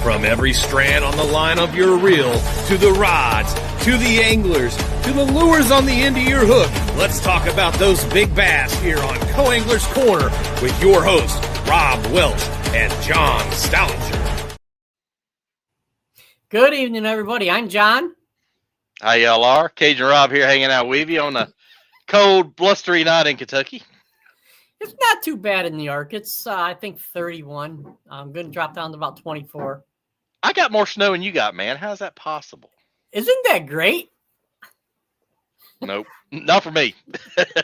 From every strand on the line of your reel, to the rods, to the anglers, to the lures on the end of your hook, let's talk about those big bass here on Co-Angler's Corner with your hosts, Rob Welch and John Stoudinger. Good evening, everybody. I'm John. Hi, y'all are. Cajun Rob here hanging out with you on a cold, blustery night in Kentucky. It's not too bad in New York. It's, I think, 31. I'm going to drop down to about 24. I got more snow than you got, man. How's that possible? Isn't that great? Nope. Not for me.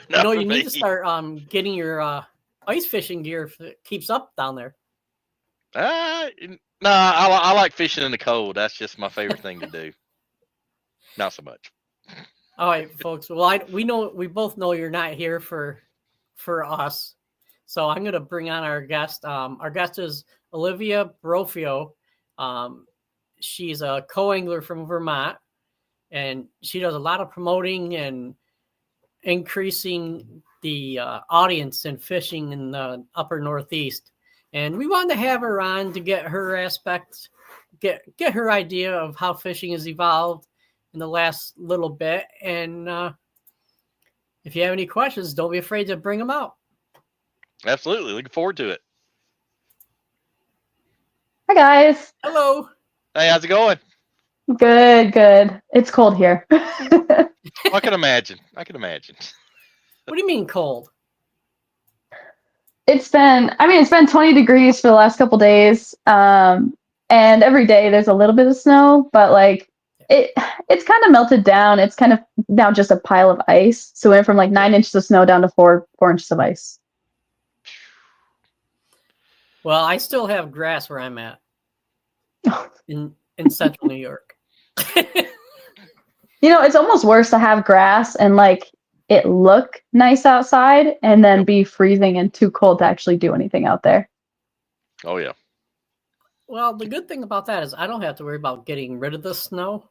You need to start getting your ice fishing gear if it keeps up down there. No, I like fishing in the cold. That's just my favorite thing to do. Not so much. All right, folks. Well, we both know you're not here for us. So I'm going to bring on our guest. Our guest is Olivia Baroffio. She's a co-angler from Vermont, and she does a lot of promoting and increasing the audience in fishing in the upper Northeast. And we wanted to have her on to get her aspects, get her idea of how fishing has evolved in the last little bit. And if you have any questions, don't be afraid to bring them out. Absolutely. Looking forward to it. Hi, guys. Hello. Hey, how's it going? Good. It's cold here. I can imagine. What do you mean cold? It's been 20 degrees for the last couple days. And every day there's a little bit of snow, but like it's kind of melted down. It's kind of now just a pile of ice. So we went from like 9 inches of snow down to 4 inches of ice. Well, I still have grass where I'm at in central New York. It's almost worse to have grass and like it look nice outside and then be freezing and too cold to actually do anything out there. Oh, yeah. Well, the good thing about that is I don't have to worry about getting rid of the snow.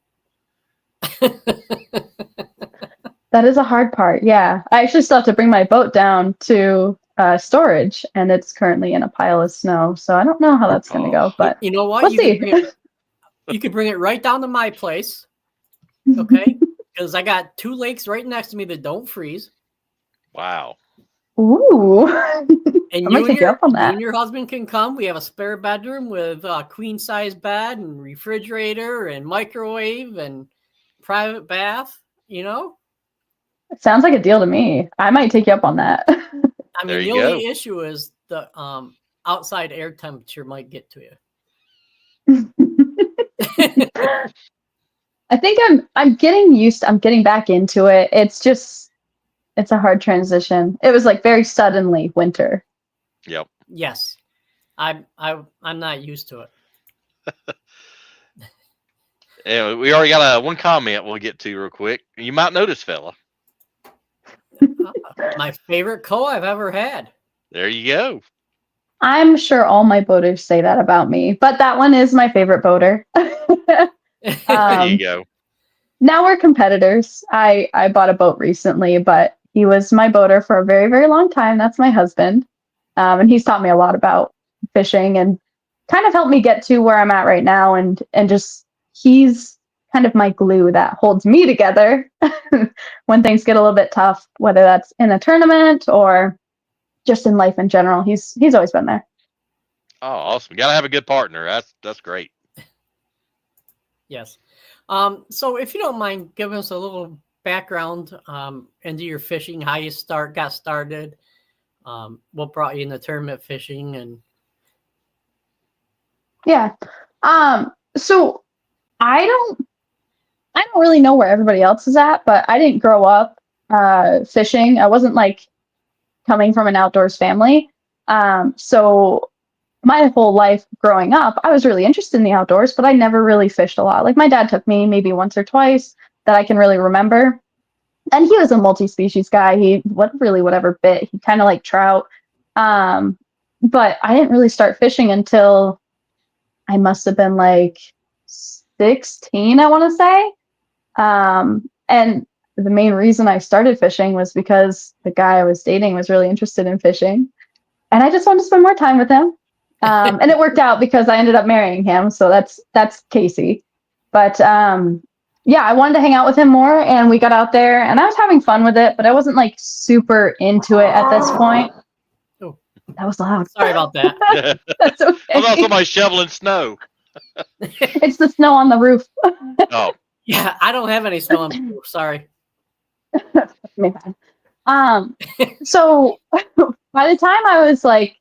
That is a hard part. Yeah. I actually still have to bring my boat down to storage, and it's currently in a pile of snow. So I don't know how that's going to go, but you know what? We'll see. You could bring it right down to my place. Okay. Because I got 2 lakes right next to me that don't freeze. Wow. Ooh. And I might take you up on that. You and your husband can come. We have a spare bedroom with a queen size bed and refrigerator and microwave and private bath, It sounds like a deal to me. I might take you up on that. I mean, the only issue is the outside air temperature might get to you. I think I'm getting back into it. It's a hard transition. It was like very suddenly winter. Yep. Yes. I'm not used to it. Yeah, we already got one comment we'll get to real quick. You might notice, fella. My favorite I've ever had. There you go. I'm sure all my boaters say that about me, but that one is my favorite boater. There you go. Now we're competitors. I bought a boat recently, but he was my boater for a very, very long time. That's my husband. And he's taught me a lot about fishing and kind of helped me get to where I'm at right now. And just he's kind of my glue that holds me together when things get a little bit tough, whether that's in a tournament or just in life in general. He's always been there. Oh, awesome. You got to have a good partner. That's great. Yes. So if you don't mind giving us a little background into your fishing, how you got started, what brought you into tournament fishing, and yeah. So I don't really know where everybody else is at, but I didn't grow up fishing. I wasn't like coming from an outdoors family. So my whole life growing up, I was really interested in the outdoors, but I never really fished a lot. Like my dad took me maybe once or twice that I can really remember. And he was a multi-species guy. Whatever bit. He kind of liked trout. But I didn't really start fishing until I must have been like 16, I want to say. And the main reason I started fishing was because the guy I was dating was really interested in fishing. And I just wanted to spend more time with him. And it worked out because I ended up marrying him. So that's Casey. But yeah, I wanted to hang out with him more, and we got out there, and I was having fun with it, but I wasn't like super into it at this point. Oh, that was loud. Sorry about that. That's okay. I thought somebody shoveling snow. It's the snow on the roof. Oh, Yeah, I don't have any snow on my roof. Sorry. My bad. So by the time I was like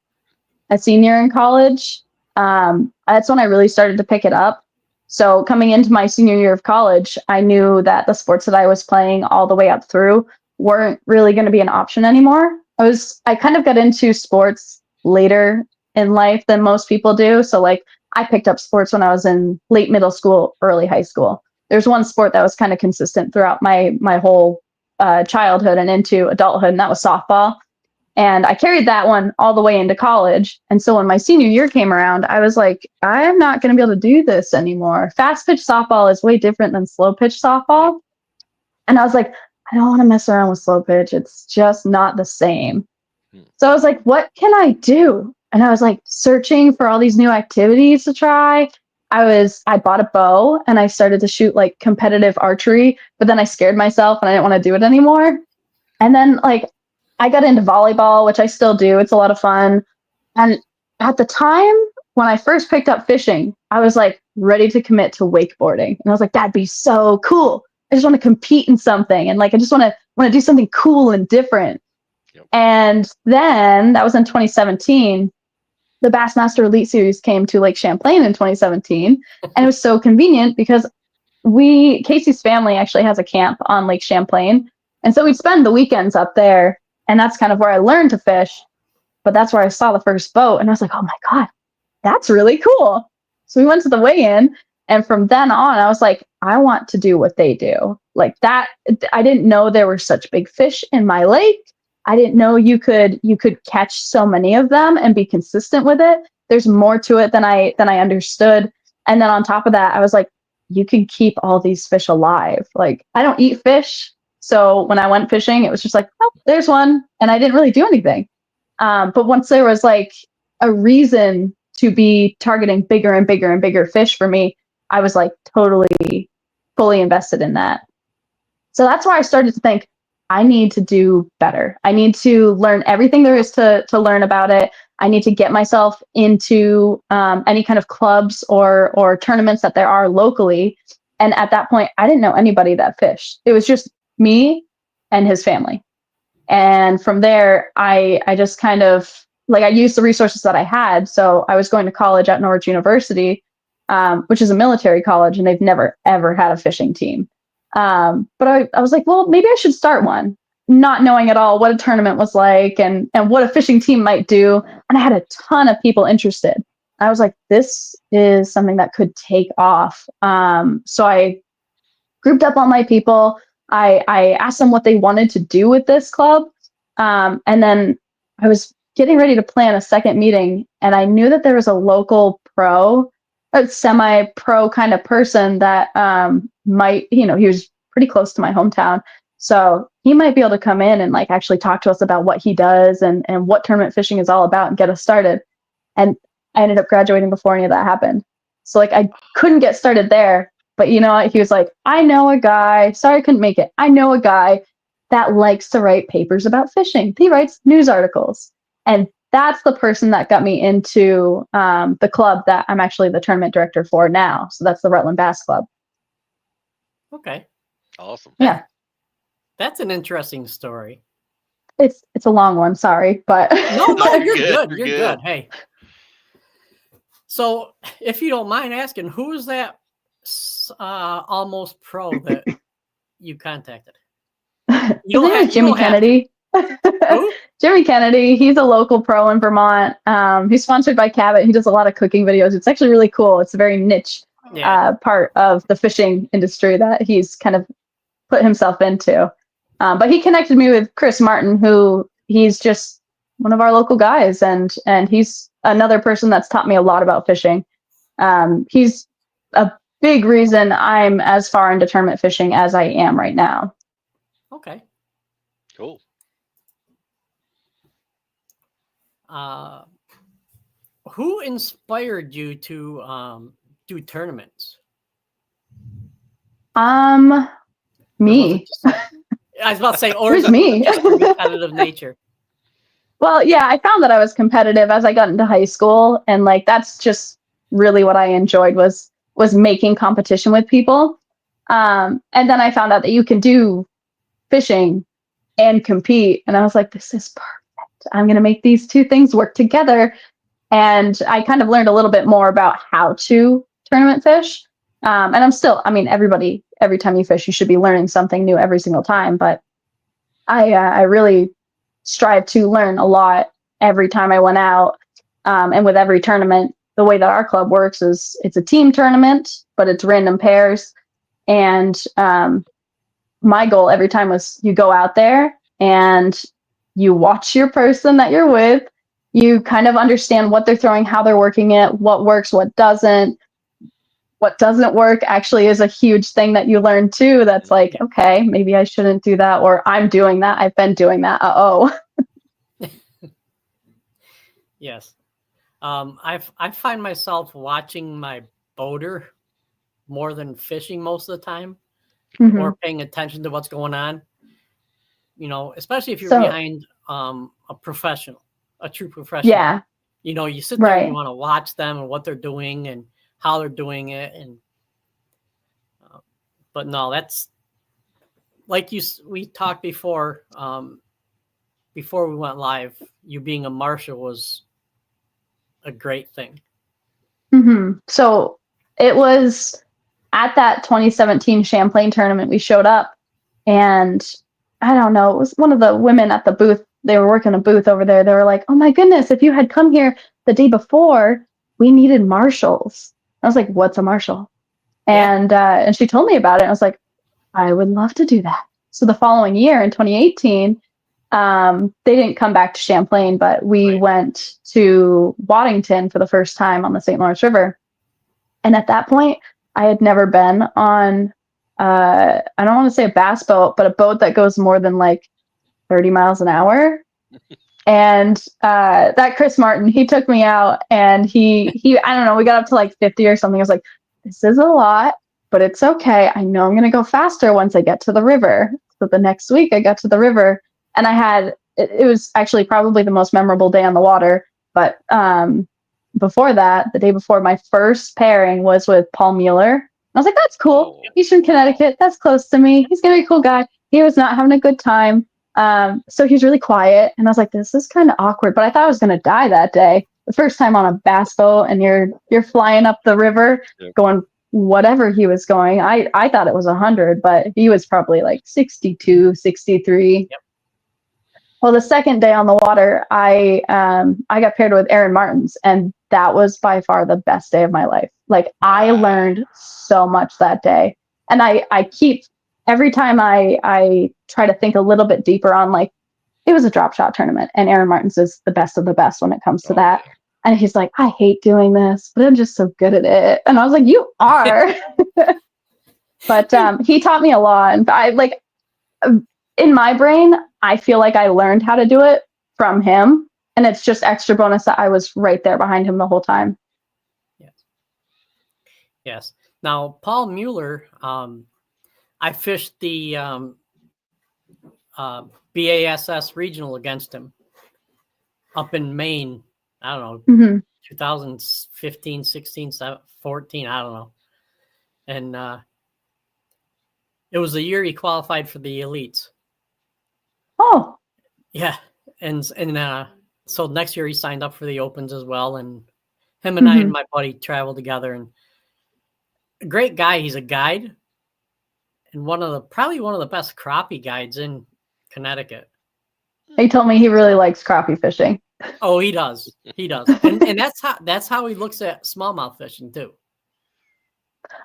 a senior in college, that's when I really started to pick it up. So coming into my senior year of college, I knew that the sports that I was playing all the way up through weren't really going to be an option anymore. I kind of got into sports later in life than most people do. So like I picked up sports when I was in late middle school, early high school. There's one sport that was kind of consistent throughout my whole childhood and into adulthood, and that was softball. And I carried that one all the way into college. And so when my senior year came around, I was like, I'm not going to be able to do this anymore. Fast pitch softball is way different than slow pitch softball. And I was like, I don't want to mess around with slow pitch. It's just not the same. So I was like, what can I do? And I was like searching for all these new activities to try. I bought a bow and I started to shoot like competitive archery, but then I scared myself and I didn't want to do it anymore. And then like I got into volleyball, which I still do. It's a lot of fun. And at the time when I first picked up fishing, I was like ready to commit to wakeboarding. And I was like, that'd be so cool. I just want to compete in something. And like, I just want to do something cool and different. Yep. And then that was in 2017. The Bassmaster Elite Series came to Lake Champlain in 2017. And it was so convenient because Casey's family actually has a camp on Lake Champlain. And so we'd spend the weekends up there. And that's kind of where I learned to fish. But that's where I saw the first boat. And I was like, oh my God, that's really cool. So we went to the weigh-in. And from then on, I was like, I want to do what they do. Like that, I didn't know there were such big fish in my lake. I didn't know you could catch so many of them and be consistent with it. There's more to it than I understood. And then on top of that, I was like, you can keep all these fish alive. Like I don't eat fish. So when I went fishing, it was just like, oh, there's one. And I didn't really do anything. But once there was like a reason to be targeting bigger and bigger and bigger fish for me, I was like totally fully invested in that. So that's why I started to think, I need to do better. I need to learn everything there is to learn about it. I need to get myself into any kind of clubs or tournaments that there are locally. And at that point, I didn't know anybody that fished. It was just me and his family. And from there, I just kind of like I used the resources that I had. So I was going to college at Norwich University, which is a military college, and they've never, ever had a fishing team. But I was like, well, maybe I should start one, not knowing at all what a tournament was like and what a fishing team might do. And I had a ton of people interested. I was like, this is something that could take off. So I grouped up all my people. I asked them what they wanted to do with this club. And then I was getting ready to plan a second meeting, and I knew that there was a local pro, a semi-pro kind of person that might, he was pretty close to my hometown. So he might be able to come in and like actually talk to us about what he does and what tournament fishing is all about and get us started. And I ended up graduating before any of that happened. So like I couldn't get started there. But you know what? He was like, I know a guy. Sorry I couldn't make it. I know a guy that likes to write papers about fishing. He writes news articles. And that's the person that got me into the club that I'm actually the tournament director for now. So that's the Rutland Bass Club. Okay. Awesome. Yeah. That's an interesting story. It's a long one, sorry, but No, you're good. You're good. good. Hey. So if you don't mind asking, who's that almost pro that you contacted? His name is Jimmy Kennedy. Jimmy Kennedy. He's a local pro in Vermont. He's sponsored by Cabot. He does a lot of cooking videos. It's actually really cool. It's a very niche part of the fishing industry that he's kind of put himself into. But he connected me with Chris Martin, who he's just one of our local guys, and he's another person that's taught me a lot about fishing. He's a big reason I'm as far into tournament fishing as I am right now. Okay. Cool. who inspired you to do tournaments? Me. I was about to say, or Who's me? just your competitive nature? Well, yeah, I found that I was competitive as I got into high school, and like that's just really what I enjoyed was making competition with people. And then I found out that you can do fishing and compete, and I was like, this is perfect. I'm going to make these two things work together. And I kind of learned a little bit more about how to tournament fish. And I'm still, I mean, every time you fish, you should be learning something new every single time. But I really strive to learn a lot every time I went out. And with every tournament, the way that our club works is it's a team tournament, but it's random pairs. And my goal every time was you go out there and you watch your person that you're with. You kind of understand what they're throwing, how they're working it, what works, what doesn't. What doesn't work actually is a huge thing that you learn too. That's like, okay, maybe I shouldn't do that, or I'm doing that. I've been doing that. Yes. I find myself watching my boater more than fishing most of the time, or paying attention to what's going on. You know, especially if you're behind a professional, a true professional. Yeah. You know, you sit there and you want to watch them and what they're doing and how they're doing it. And but no, that's like we talked before. Before we went live, you being a marshal was a great thing. So it was at that 2017 Champlain tournament, we showed up, and I don't know, it was one of the women at the booth. They were working a booth over there. They were like, oh my goodness, if you had come here the day before, we needed marshals. I was like, what's a marshal? And she told me about it. I was like, I would love to do that. So the following year in 2018, they didn't come back to Champlain, but we went to Waddington for the first time on the St. Lawrence River. And at that point, I had never been on, I don't want to say a bass boat, but a boat that goes more than like 30 miles an hour. And that Chris Martin, he took me out, and he I don't know, we got up to like 50 or something. I was like, this is a lot, but it's okay. I know I'm going to go faster once I get to the river. So the next week I got to the river, and it was actually probably the most memorable day on the water. But before that, the day before, my first pairing was with Paul Mueller. I was like, that's cool. He's from Connecticut. That's close to me. He's going to be a cool guy. He was not having a good time. So he was really quiet, and I was like, this is kind of awkward, but I thought I was going to die that day. The first time on a bass boat, and you're flying up the river going whatever he was going. I thought it was 100, but he was probably like 62, 63. Yep. Well, the second day on the water, I got paired with Aaron Martins, and that was by far the best day of my life. Like, I learned so much that day. And I keep, every time I try to think a little bit deeper on, like, it was a drop shot tournament, and Aaron Martins is the best of the best when it comes to that. And he's like, I hate doing this, but I'm just so good at it. And I was like, you are. But he taught me a lot. And I like, in my brain, I feel like I learned how to do it from him. And it's just extra bonus that I was right there behind him the whole time. Yes. Now, Paul Mueller, I fished the BASS regional against him up in Maine. I don't know, 2015, 16, 14, I don't know. And it was the year he qualified for the elites. Oh. Yeah. And so next year he signed up for the opens as well. And him and I and my buddy traveled together, and a great guy. He's a guide, and probably one of the best crappie guides in Connecticut. He told me he really likes crappie fishing. Oh, he does. He does. And that's how he looks at smallmouth fishing too.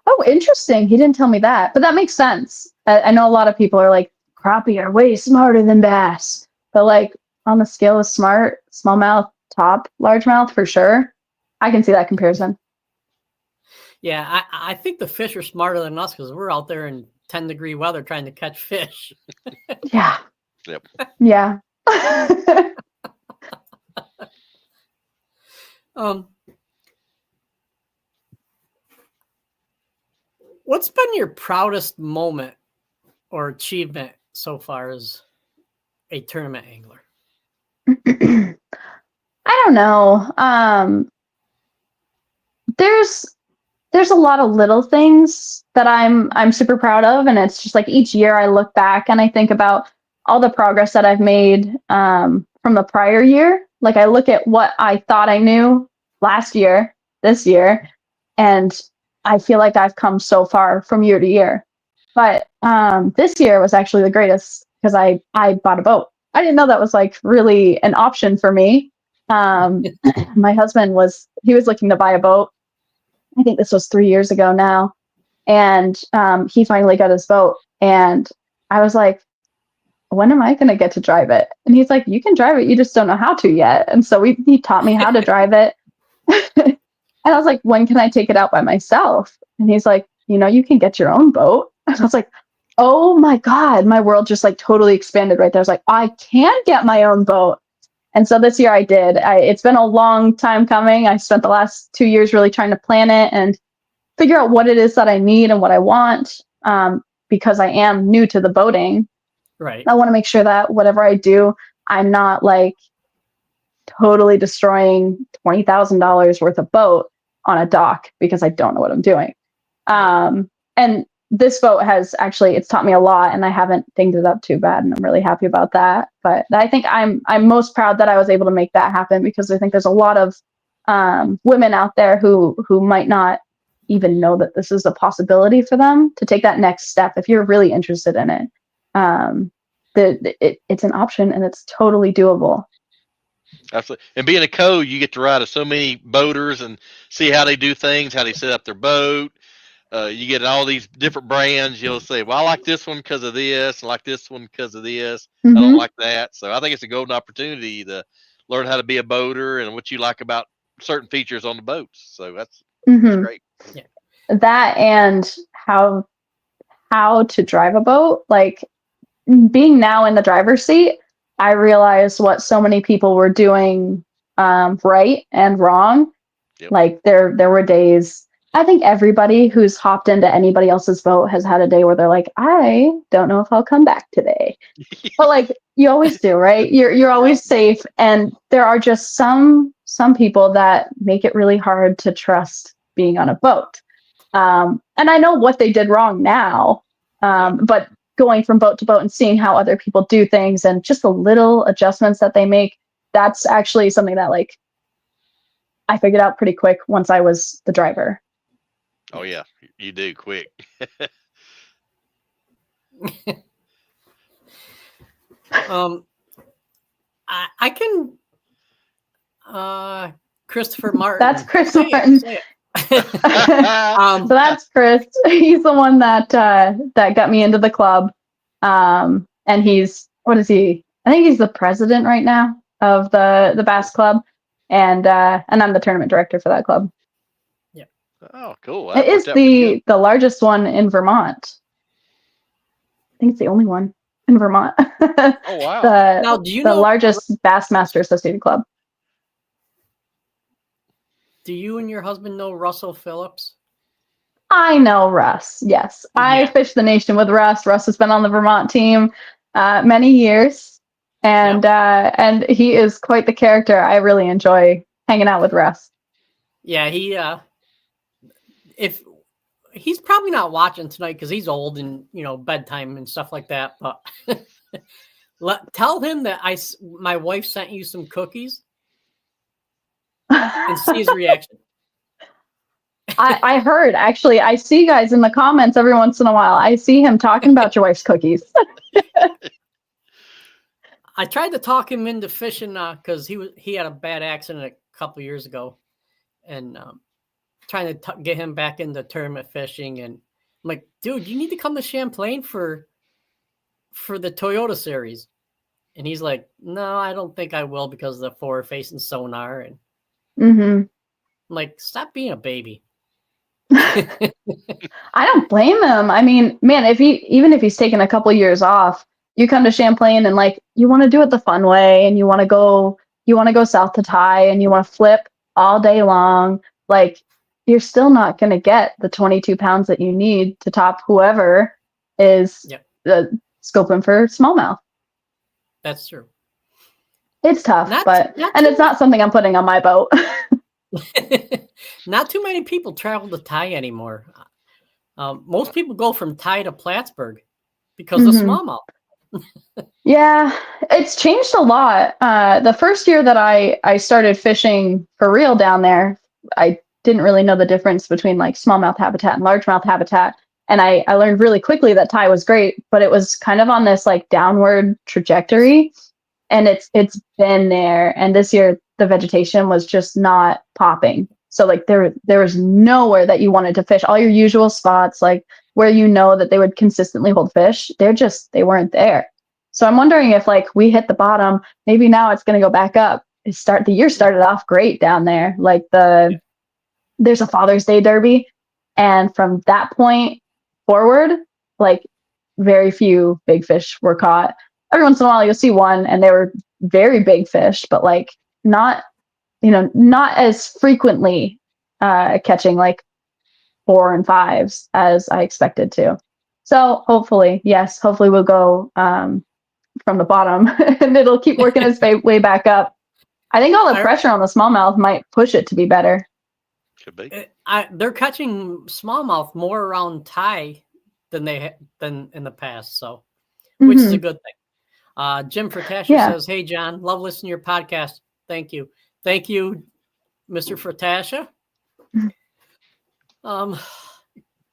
Oh, interesting. He didn't tell me that, but that makes sense. I know a lot of people are like, crappie are way smarter than bass, but like on the scale of smart, smallmouth, top, largemouth for sure. I can see that comparison. Yeah, I think the fish are smarter than us because we're out there in 10-degree weather trying to catch fish. Yeah. Yep. Yeah. What's been your proudest moment or achievement so far as a tournament angler? I don't know. There's a lot of little things that I'm super proud of, and it's just like each year I look back and I think about all the progress that I've made from the prior year. Like I look at what I thought I knew last year, this year, and I feel like I've come so far from year to year. But this year was actually the greatest because I bought a boat. I didn't know that was like really an option for me. My husband was looking to buy a boat. I think this was 3 years ago now, and he finally got his boat, and I was like, when am I going to get to drive it? And he's like, you can drive it, you just don't know how to yet. And so he taught me how to drive it. And I was like, when can I take it out by myself? And he's like, you can get your own boat. And I was like, oh my God, my world just like totally expanded right there. I was like, I can get my own boat. And so this year I did. It's been a long time coming. I spent the last 2 years really trying to plan it and figure out what it is that I need and what I want, because I am new to the boating. Right. I want to make sure that whatever I do, I'm not like totally destroying $20,000 worth of boat on a dock because I don't know what I'm doing. And this boat has actually, it's taught me a lot, and I haven't dinged it up too bad, and I'm really happy about that. But I think I'm most proud that I was able to make that happen, because I think there's a lot of women out there who might not even know that this is a possibility for them to take that next step if you're really interested in it. It's an option, and it's totally doable. Absolutely. And being a co, you get to ride with so many boaters and see how they do things, how they set up their boat. You get all these different brands. You'll say, well, I like this one because of this. I like this one because of this. Mm-hmm. I don't like that. So I think it's a golden opportunity to learn how to be a boater and what you like about certain features on the boats. So that's great. Yeah. That and how to drive a boat. Like being now in the driver's seat, I realized what so many people were doing right and wrong. Yep. Like there were days, I think everybody who's hopped into anybody else's boat has had a day where they're like, I don't know if I'll come back today. But like you always do, right? You're always safe. And there are just some people that make it really hard to trust being on a boat. And I know what they did wrong now. But going from boat to boat and seeing how other people do things and just the little adjustments that they make, that's actually something that like I figured out pretty quick once I was the driver. Oh yeah, you do quick. I can Christopher Martin. That's Chris Martin. Say it. So that's Chris. He's the one that got me into the club. And he's, what is he? I think he's the president right now of the Bass Club. And I'm the tournament director for that club. Yeah. Oh, cool. It is the largest one in Vermont. I think it's the only one in Vermont. Oh wow. Now, do you the know largest Bassmaster Associated Club? Do you and your husband know Russell Phillips? I know Russ. Yes, I fished the nation with Russ. Russ has been on the Vermont team many years, and he is quite the character. I really enjoy hanging out with Russ. Yeah, if he's probably not watching tonight because he's old and bedtime and stuff like that. But tell him that my wife sent you some cookies and see his reaction. I heard, actually, I see guys in the comments every once in a while. I see him talking about your wife's cookies. I tried to talk him into fishing because he had a bad accident a couple of years ago, and trying to get him back into tournament fishing. And I'm like, dude, you need to come to Champlain for the Toyota series. And he's like, no, I don't think I will because of the forward facing sonar. And I'm like, stop being a baby. I don't blame him. I mean, man, even if he's taken a couple years off, you come to Champlain and like you want to do it the fun way, and you want to go south to tie, and you want to flip all day long. Like you're still not going to get the 22 pounds that you need to top whoever is scoping for smallmouth. That's true. It's tough, Not and it's not something I'm putting on my boat. Not too many people travel to Thai anymore. Most people go from Thai to Plattsburgh because of smallmouth. Yeah, it's changed a lot. The first year that I started fishing for real down there, I didn't really know the difference between like smallmouth habitat and largemouth habitat. And I learned really quickly that Thai was great, but it was kind of on this like downward trajectory. And it's been there. And this year the vegetation was just not popping. So like there was nowhere that you wanted to fish. All your usual spots, like where you know that they would consistently hold fish, they weren't there. So I'm wondering if like we hit the bottom, maybe now it's going to go back up. The year started off great down there. Like there's a Father's Day Derby, and from that point forward, like very few big fish were caught. Every once in a while you'll see one, and they were very big fish, but like not as frequently catching like 4 and 5s as I expected to. So hopefully we'll go from the bottom and it'll keep working its way back up. I think all the pressure on the smallmouth might push it to be better. Could be. They're catching smallmouth more around Thai than in the past, so which is a good thing. Jim Fratasha says, "Hey John, love listening to your podcast. Thank you, Mr. Fratasha."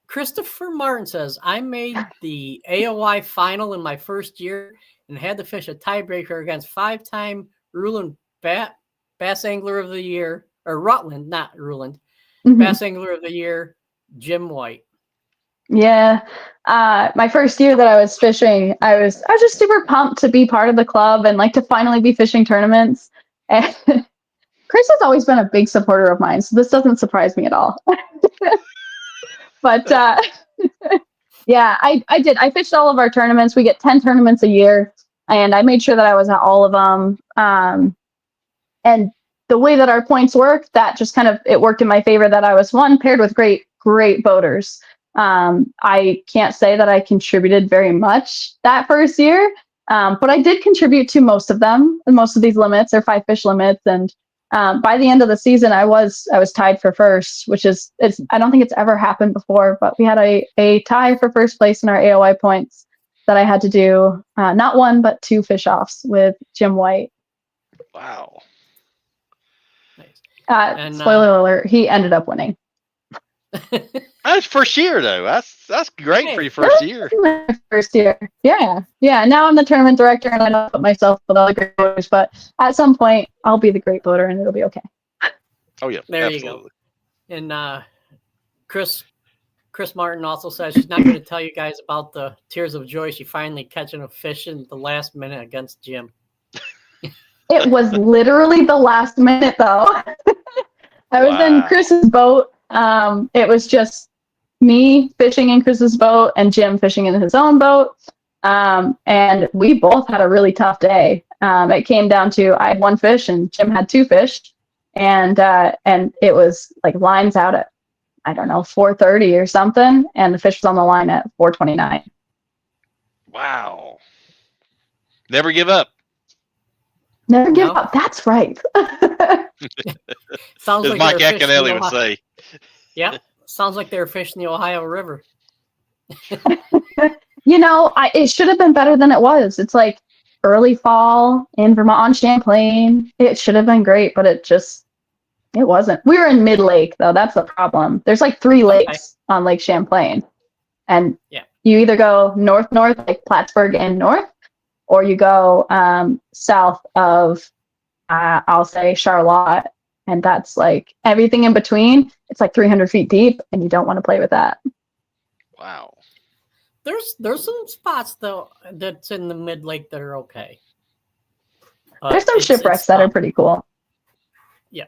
Christopher Martin says, "I made the AOI final in my first year and had to fish a tiebreaker against 5-time Ruland Bass Angler of the Year, or Rutland, not Ruland, Bass Angler of the Year, Jim White." Yeah. My first year that I was fishing, I was just super pumped to be part of the club and like to finally be fishing tournaments. And Chris has always been a big supporter of mine, so this doesn't surprise me at all. But yeah, I did. I fished all of our tournaments. We get 10 tournaments a year, and I made sure that I was at all of them. And the way that our points work, that just kind of, it worked in my favor that I was paired with great boaters. I can't say that I contributed very much that first year, but I did contribute to most of them. And most of these limits are 5 fish limits. And by the end of the season, I was tied for first, which is, I don't think it's ever happened before, but we had a tie for first place in our AOI points that I had to do not 1, but 2 fish offs with Jim White. Wow. And, spoiler alert, he ended up winning. That's first year though. That's great for your first year. First year. Yeah. Now I'm the tournament director and I don't put myself with all the great boaters, but at some point I'll be the great boater and it'll be okay. Oh yeah. There absolutely. You go. And Chris Martin also says she's not going to tell you guys about the tears of joy she finally catching a fish in the last minute against Jim. It was literally the last minute though. I was in Chris's boat. It was just me fishing in Chris's boat and Jim fishing in his own boat. And we both had a really tough day. It came down to, I had 1 fish and Jim had 2 fish. And it was like lines out at, I don't know, 4:30 or something. And the fish was on the line at 4:29. Wow. Never give up. Never give up. That's right. Sounds as like Mike Acanelli would say. Yeah. Sounds like they were fishing the Ohio River. It should have been better than it was. It's like early fall in Vermont on Champlain. It should have been great, but it wasn't. We were in mid-lake, though. That's the problem. There's like 3 lakes on Lake Champlain. And you either go north, like Plattsburgh and north, or you go south of, I'll say, Charlotte. And that's like everything in between. It's like 300 feet deep, and you don't want to play with that. Wow. There's some spots, though, that's in the mid-lake that are okay. There's some shipwrecks that are pretty cool. Yeah.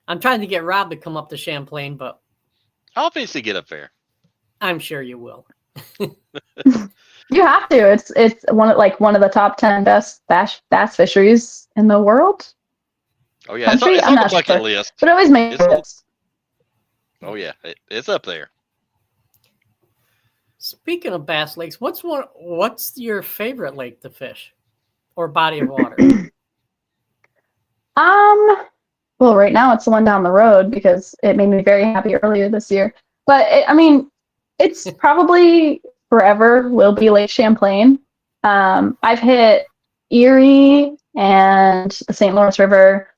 I'm trying to get Rob to come up to Champlain, but I'll eventually get up there. I'm sure you will. You have to. It's one of the top 10 best bass fisheries in the world. Oh yeah, country. it's I'm on the not bucket sure, list. but it always makes It's sense. oh yeah, it's up there. Speaking of bass lakes, what's your favorite lake to fish or body of water? Well, right now it's the one down the road because it made me very happy earlier this year. But it's probably forever will be Lake Champlain. I've hit Erie and the St. Lawrence River.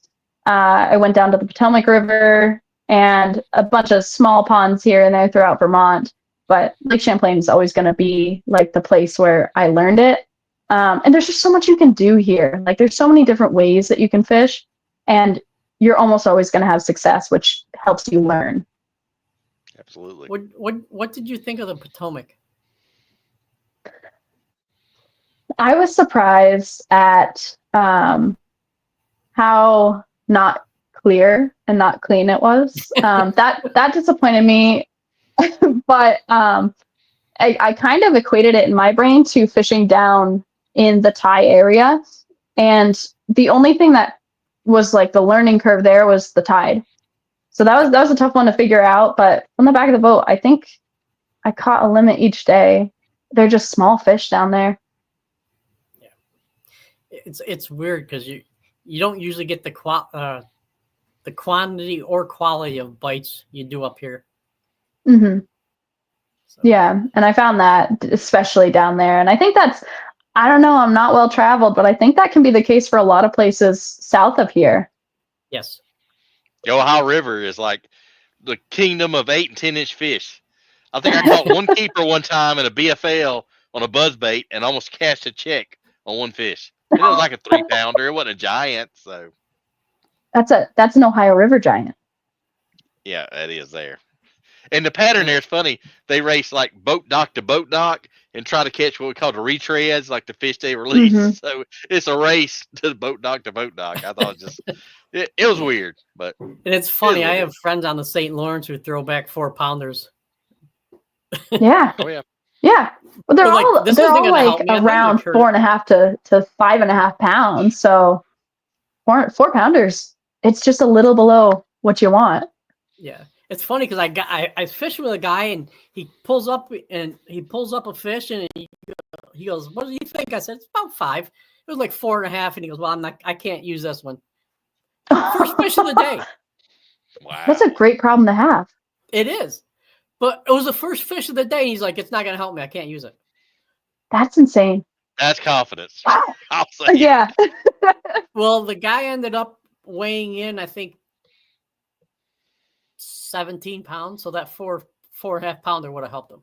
I went down to the Potomac River and a bunch of small ponds here and there throughout Vermont. But Lake Champlain is always going to be like the place where I learned it. And there's just so much you can do here. Like there's so many different ways that you can fish, and you're almost always going to have success, which helps you learn. Absolutely. What did you think of the Potomac? I was surprised at how not clear and not clean it was. That disappointed me, but I kind of equated it in my brain to fishing down in the Thai area, and the only thing that was like the learning curve there was the tide. So that was a tough one to figure out. But on the back of the boat, I think I caught a limit each day. They're just small fish down there. It's weird because you don't usually get the quantity or quality of bites you do up here. Mm-hmm. So. Yeah, and I found that especially down there, and I think I don't know, I'm not well traveled, but I think that can be the case for a lot of places south of here. Yes. The Ohio River is like the kingdom of 8 and 10-inch fish. I think I caught one keeper one time in a BFL on a buzzbait and almost cashed a check on one fish. And it was like a 3-pounder. It wasn't a giant, so That's an Ohio River giant. yeah, that is there. And the pattern there is funny. They race like boat dock to boat dock and try to catch what we call the retreads, like the fish they release. Mm-hmm. So it's a race to boat dock to boat dock. I thought it was weird, but and it's funny. I have friends on the St. Lawrence who throw back 4-pounders. Yeah. Oh yeah. Yeah. Well, they're all like around 4.5 to 5.5 pounds. So 4-pounders, it's just a little below what you want. Yeah. It's funny because I fished with a guy and he pulls up a fish and he goes, "What do you think?" I said, "It's about 5." It was like 4.5, and he goes, "Well, I can't use this one." First fish of the day. Wow. That's a great problem to have. It is, but it was the first fish of the day. And he's like, "It's not going to help me. I can't use it." That's insane. That's confidence. Wow. I'll say. Yeah. Well, the guy ended up weighing in, I think, 17 pounds. So that 4.5 pounder would have helped him.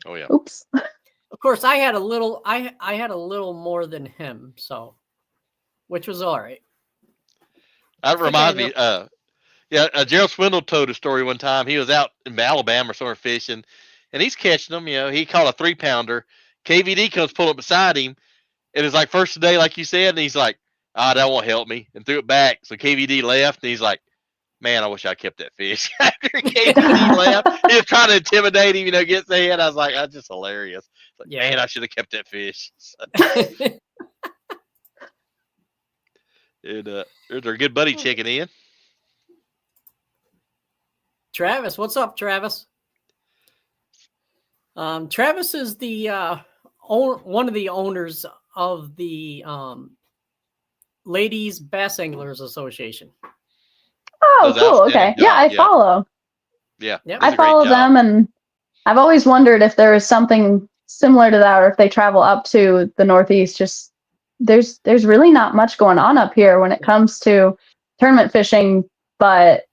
Oh yeah. Oops. Of course, I had a little more than him, so which was all right. That reminds me. Gerald Swindle told a story one time. He was out in Alabama or somewhere fishing, and he's catching them. He caught a 3-pounder. KVD comes pulling up beside him, and it's like first day, like you said, and he's like, "Ah, that won't help me," and threw it back. So KVD left, and he's like, "Man, I wish I kept that fish." After KVD left, he was trying to intimidate him, gets ahead. I was like, "That's just hilarious." Like, yeah. Man, I should have kept that fish. And there's our good buddy checking in. Travis, what's up, Travis? Travis is the one of the owners of the Ladies Bass Anglers Association. Oh, cool. Okay. Yeah, I follow. Yeah. I follow them, and I've always wondered if there is something similar to that, or if they travel up to the Northeast. Just there's really not much going on up here when it comes to tournament fishing, but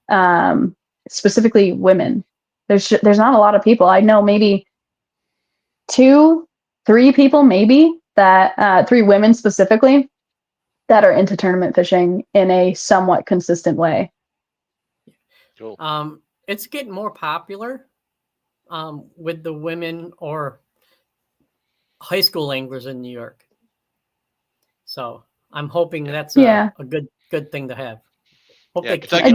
specifically women. There's not a lot of people. I know maybe 2-3 people, maybe that 3 women specifically that are into tournament fishing in a somewhat consistent way. Cool. It's getting more popular with the women or high school anglers in New York. So I'm hoping that's a good thing to have. Hope Kentucky,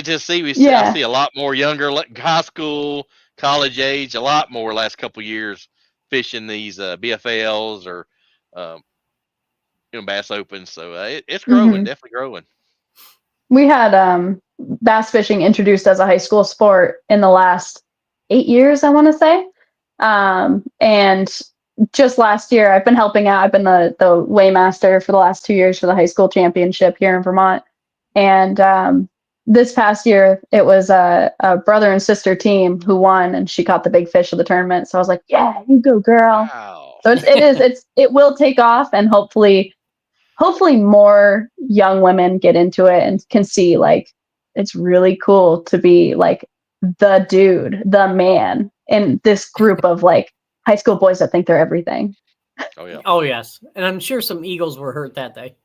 Tennessee, I see a lot more younger, high school, college age, a lot more last couple of years fishing these BFLs or bass opens. So it's growing, Mhm. definitely growing. We had bass fishing introduced as a high school sport in the last 8 years, I want to say. And just last year, I've been helping out. I've been the weighmaster for the last 2 years for the high school championship here in Vermont. And this past year, it was a brother and sister team who won, and she caught the big fish of the tournament. So I was like, "Yeah, you go, girl!" Wow. So it will take off, and hopefully more young women get into it and can see like it's really cool to be like the dude, the man in this group of like high school boys that think they're everything. Oh yeah. Oh yes, and I'm sure some Eagles were hurt that day.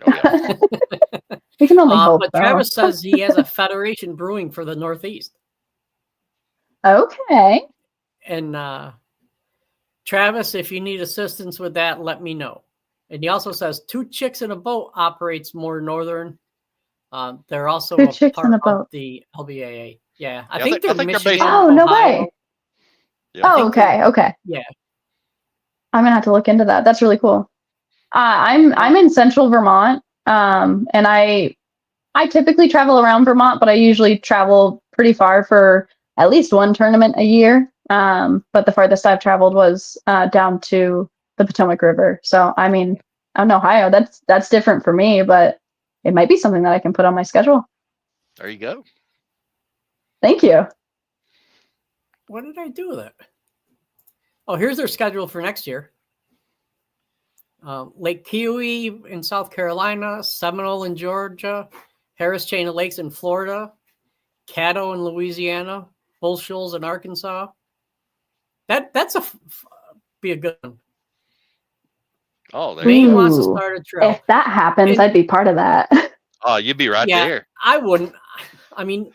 Oh yeah. We can only hope, But though. Travis says he has a Federation brewing for the Northeast, Okay. and Travis, if you need assistance with that, let me know. And he also says Two Chicks in a Boat operates more northern. They're also Two a chicks part in a of boat. the LBAA. Yeah, I Yeah, think I they're think they're Michigan, based- Oh, no Ohio. way. Yeah. I Oh, think they're- okay. Yeah, I'm gonna have to look into that. That's really cool. I'm in central Vermont, and I typically travel around Vermont, but I usually travel pretty far for at least one tournament a year. But the farthest I've traveled was down to the Potomac River. So I mean, out in Ohio, that's different for me, but it might be something that I can put on my schedule. There you go. Thank you. what did I do with it? Oh, here's their schedule for next year. Lake Kiwi in South Carolina, Seminole in Georgia, Harris Chain of Lakes in Florida, Caddo in Louisiana, Bull Shoals in Arkansas. That's be a good one. Oh, there Maine you go. wants to Ooh. start a trail. If that happens, And- I'd be part of that. Oh, you'd be right Yeah. there. I wouldn't. I mean,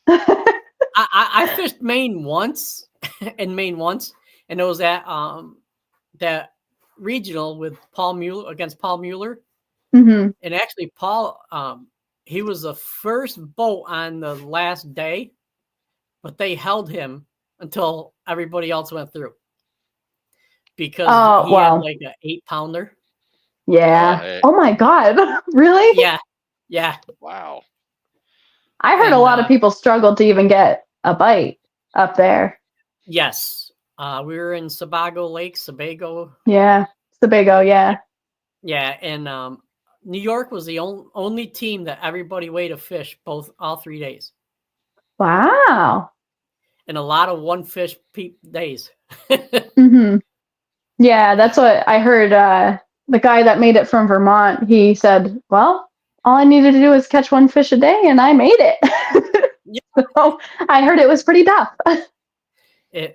I fished Maine once, and it was at that regional with Paul Mueller against Paul Mueller. Hmm. And actually, Paul, he was the first boat on the last day, but they held him until everybody else went through because Oh, he had wow. like an 8-pounder. Yeah. Oh, hey. Oh my God. Really? Yeah. Wow. I heard a And, lot of people struggled to even get a bite up there. Yes. We were in Sebago, Yeah. Sebago, yeah. Yeah, and New York was the only team that everybody weighed a fish all 3 days, Wow. and a lot of one fish days. Hmm. Yeah, that's what I heard. The guy that made it from Vermont, he said, well, all I needed to do was catch one fish a day, and I made it. Yeah. So I heard it was pretty tough.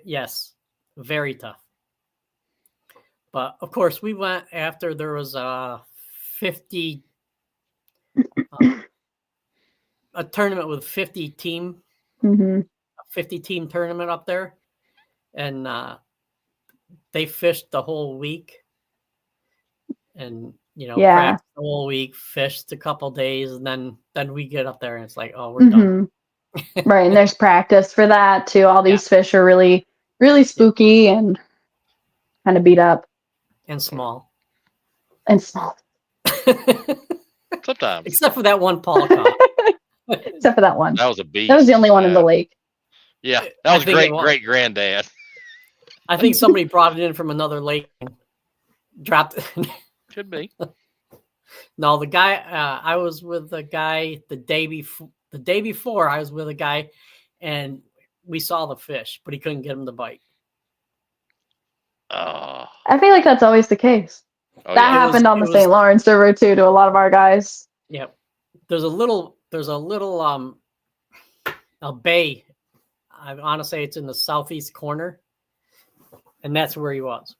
Yes, very tough. But of course, we went after there was a 50 a tournament with 50 team, Hmm. 50 team tournament up there, and they fished the whole week, and Yeah. practiced the whole week, fished a couple days, and then we get up there and it's like, oh, we're done. Right, and there's practice for that too. All these fish are really, really spooky and kind of beat up And small. and small, Sometimes. Except for that one Paul caught. except for that one. That was a beast. That was the only one in the lake. Yeah, I that was think it was. great granddad. I think somebody brought it in from another lake and dropped it. Could be. No, the guy, I was with the guy the day before I was with a guy and we saw the fish, but he couldn't get him to bite. Oh, I feel like that's always the case. oh That yeah. happened on the it St. Lawrence River too to a lot of our guys. Yep. There's a little a bay. I want to say it's in the southeast corner, and that's where he was.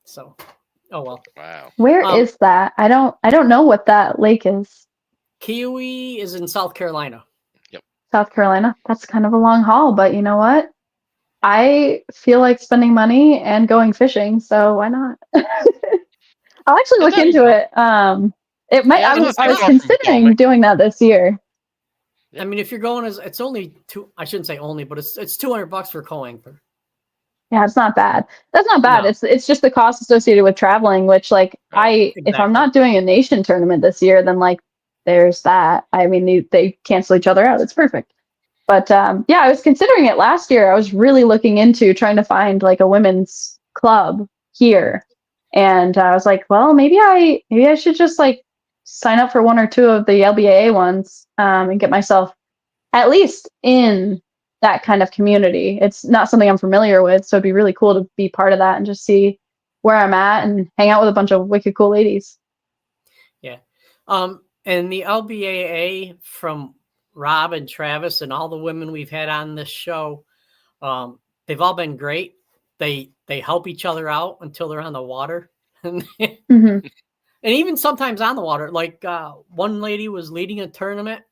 So, oh well. Wow. Where is that? I don't know what that lake is. Kiwi is in South Carolina. South Carolina. That's kind of a long haul, but you know what? I feel like spending money and going fishing, so why not? I'll actually look There you into go. it. It might. Yeah, I was it's not far from considering Potomac. doing that this year. I mean, if you're going, it's only I shouldn't say only, but it's $200 for co-anchor. Yeah, it's not bad. That's not bad. No. It's just the cost associated with traveling, which like Right. if I'm Exactly. not doing a nation tournament this year, then like there's that. I mean, they cancel each other out. It's perfect. But yeah, I was considering it last year. I was really looking into trying to find like a women's club here, and I was like, well, maybe I should just like sign up for one or two of the LBAA ones and get myself at least in that kind of community. It's not something I'm familiar with, so it'd be really cool to be part of that and just see where I'm at and hang out with a bunch of wicked cool ladies. Yeah. And the LBAA from Rob and Travis and all the women we've had on this show, they've all been great. They help each other out until they're on the water. Mm-hmm. And even sometimes on the water, like one lady was leading a tournament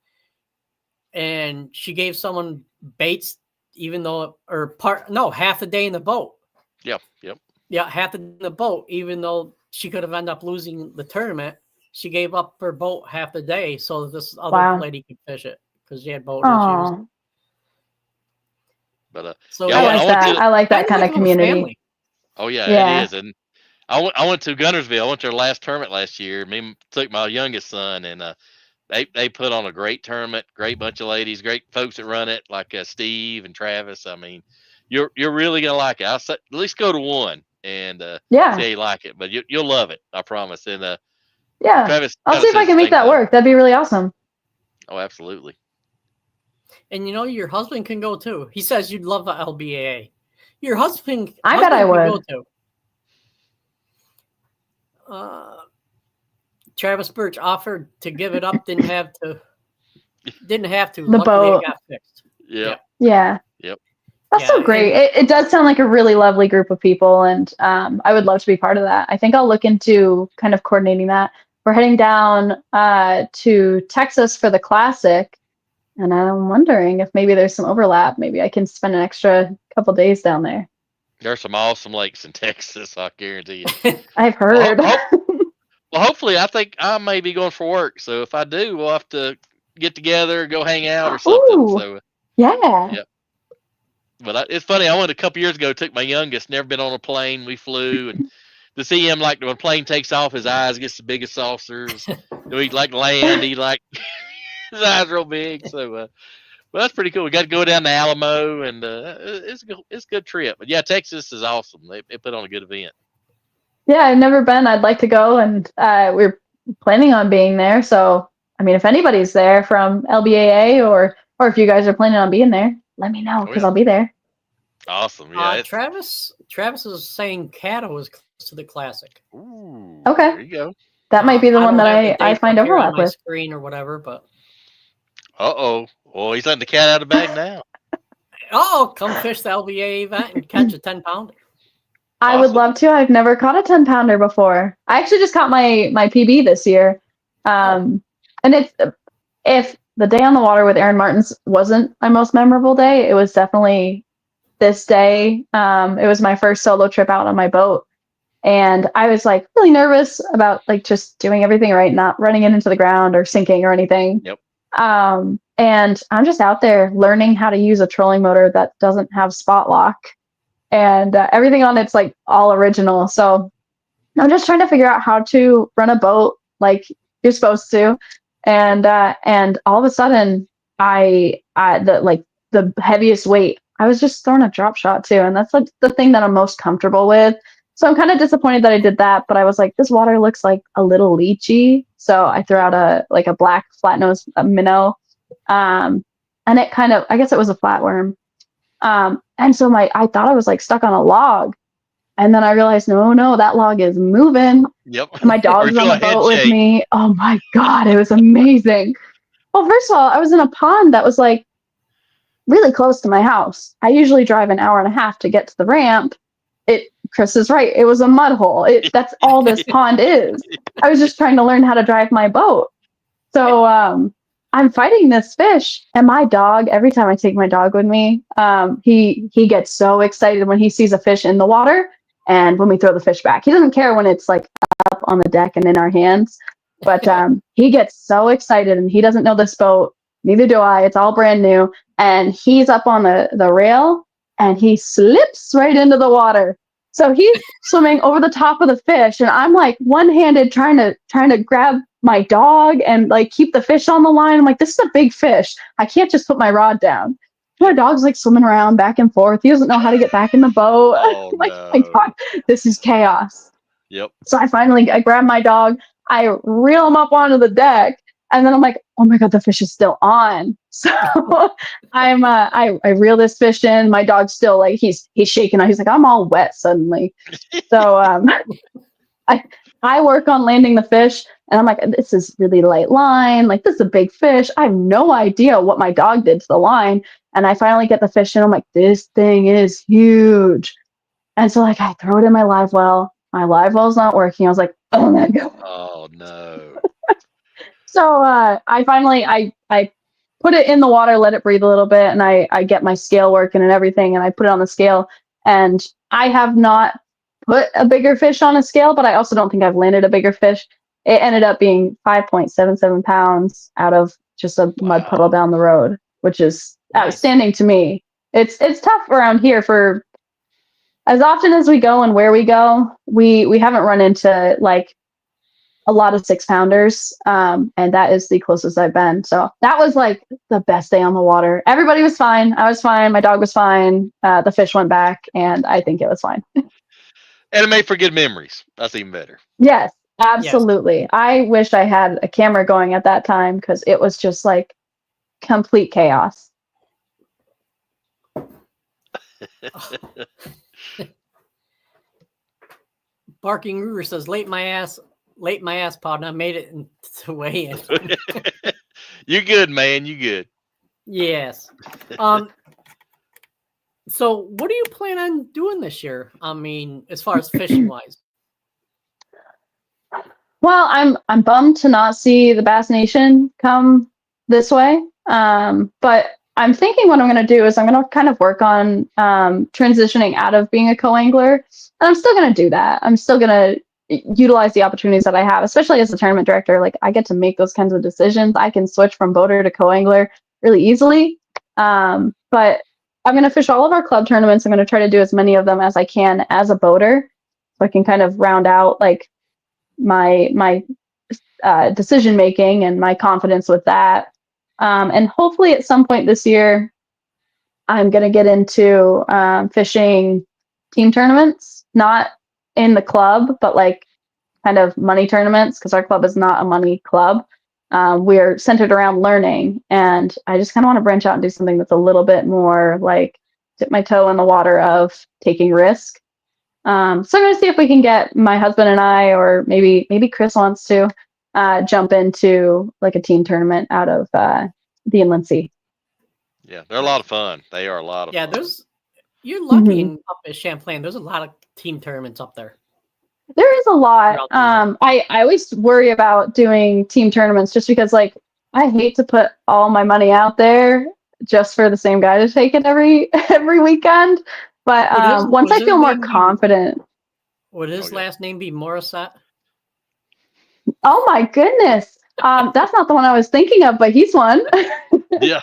and she gave someone baits, even though, half the day in the boat. Yep. Yeah, half the day in the boat, even though she could have ended up losing the tournament. She gave up her boat half the day so this other lady could fish it because she had boat issues. But So yeah, I like that. I like that kind of community. Family. Oh yeah, it is. And I went to Gunnersville. I went to their last tournament last year. Took my youngest son, and they put on a great tournament. Great bunch of ladies, great folks that run it, like Steve and Travis. I mean, you're really gonna like it. I'll say, at least go to one and see how you like it. But you'll love it, I promise. And yeah, Travis, I'll see if I can make that work. That'd be really awesome. Oh, absolutely. And your husband can go too. He says you'd love the LBAA. Your husband, I bet I would. Go too. Travis Birch offered to give it up. Didn't have to. The Luckily, boat it got fixed. Yeah. Yep. That's so great. It does sound like a really lovely group of people, and I would love to be part of that. I think I'll look into kind of coordinating that. We're heading down to Texas for the Classic, and I'm wondering if maybe there's some overlap. Maybe I can spend an extra couple days down there. There's some awesome lakes in Texas, I guarantee you. I've heard. Well, hopefully, I think I may be going for work. So if I do, we'll have to get together, go hang out or something. Ooh, so yeah. Yep. But it's funny. I went a couple years ago. Took my youngest. Never been on a plane. We flew, and to see him like when a plane takes off, his eyes gets the biggest saucers. He like land. He like his eyes real big. So, well, that's pretty cool. We got to go down to Alamo, and it's a good trip. But yeah, Texas is awesome. They put on a good event. Yeah, I've never been. I'd like to go, and we're planning on being there. So, I mean, if anybody's there from LBAA or if you guys are planning on being there, let me know because I'll be there. Awesome. Yeah. Travis is saying Caddo is close to the Classic. Ooh, okay. There you go. That might be the one that I find overlap with. Screen or whatever, but. Oh, he's letting the cat out of the bag now. Come fish the LBA event and catch a 10-pounder. I would love to. I've never caught a 10-pounder before. I actually just caught my PB this year. And if the day on the water with Aaron Martins wasn't my most memorable day, it was definitely this day. It was my first solo trip out on my boat. And I was like really nervous about like just doing everything right, not running it into the ground or sinking or anything. Yep. And I'm just out there learning how to use a trolling motor that doesn't have spot lock. And everything on it's like all original. So I'm just trying to figure out how to run a boat like you're supposed to. And all of a sudden, the heaviest weight, I was just throwing a drop shot too, and that's like the thing that I'm most comfortable with. So I'm kind of disappointed that I did that, but I was like, this water looks like a little leechy, so I threw out a black flat nose minnow, and it kind of, I guess it was a flatworm. And so I thought I was like stuck on a log. And then I realized, no, that log is moving. Yep. My dog's on the boat with me. Oh my God, it was amazing. Well, first of all, I was in a pond that was like really close to my house. I usually drive an hour and a half to get to the ramp. Chris is right. It was a mud hole. That's all this pond is. I was just trying to learn how to drive my boat. So, I'm fighting this fish, and my dog, every time I take my dog with me, he gets so excited when he sees a fish in the water and when we throw the fish back. He doesn't care when it's like up on the deck and in our hands, but he gets so excited, and he doesn't know this boat. Neither do I. It's all brand new. And he's up on the rail, and he slips right into the water. So he's swimming over the top of the fish, and I'm like one-handed trying to grab my dog and like keep the fish on the line. I'm like, this is a big fish. I can't just put my rod down. My dog's like swimming around back and forth. He doesn't know how to get back in the boat. Oh I'm like, oh my God, this is chaos. Yep. So I grab my dog, I reel him up onto the deck, and then I'm like, oh my God, the fish is still on. So I reel this fish in. My dog's still like he's shaking out. He's like, I'm all wet suddenly. So I work on landing the fish, and I'm like, this is really light line. Like, this is a big fish. I have no idea what my dog did to the line. And I finally get the fish, and I'm like, this thing is huge. And so, like, I throw it in my live well. My live well's not working. I was like, oh my God. Oh no. So I put it in the water, let it breathe a little bit, and I get my scale working and everything, and I put it on the scale. And I have not put a bigger fish on a scale, but I also don't think I've landed a bigger fish. It ended up being 5.77 pounds out of just a mud puddle down the road, which is outstanding to me. It's tough around here for as often as we go and where we go. We haven't run into like a lot of 6-pounders, and that is the closest I've been. So that was like the best day on the water. Everybody was fine. I was fine. My dog was fine. The fish went back, and I think it was fine. And it made for good memories. That's even better. Yes, absolutely. Yes. I wish I had a camera going at that time because it was just like complete chaos. Barking Ruger says, late my ass, pod, and I made it to weigh in. You good, man. You good. Yes. So what do you plan on doing this year? I mean, as far as fishing wise? Well, I'm bummed to not see the Bass Nation come this way. But I'm thinking what I'm going to do is I'm going to kind of work on transitioning out of being a co-angler. And I'm still going to do that. I'm still going to utilize the opportunities that I have, especially as a tournament director. Like, I get to make those kinds of decisions. I can switch from boater to co-angler really easily. But I'm going to fish all of our club tournaments. I'm going to try to do as many of them as I can as a boater, so I can kind of round out like my decision making and my confidence with that. And hopefully at some point this year, I'm going to get into fishing team tournaments, not in the club, but like kind of money tournaments, because our club is not a money club. We're centered around learning, and I just kind of want to branch out and do something that's a little bit more like dip my toe in the water of taking risk. So I'm going to see if we can get my husband and I, or maybe Chris wants to jump into like a team tournament out of the Inland Sea. Yeah, they're a lot of fun. They are a lot of fun. You're lucky up at Champlain. There's a lot of team tournaments up there. There is a lot. I always worry about doing team tournaments just because, like, I hate to put all my money out there just for the same guy to take it every weekend. But once I feel more confident. Would his last name be Morissette? Oh my goodness. That's not the one I was thinking of, but he's one. Yeah.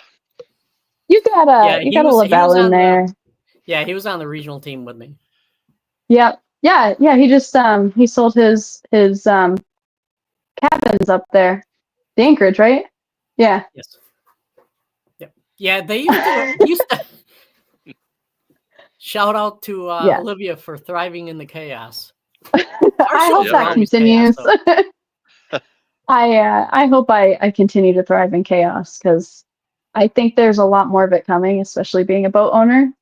You got a Lavelle in there. He was on the regional team with me. Yep. Yeah. He just he sold his cabins up there, the Anchorage, right? Yeah. Yes. Yep. Yeah, they used to shout out to Olivia for thriving in the chaos. I hope that continues. I hope I continue to thrive in chaos, because I think there's a lot more of it coming, especially being a boat owner.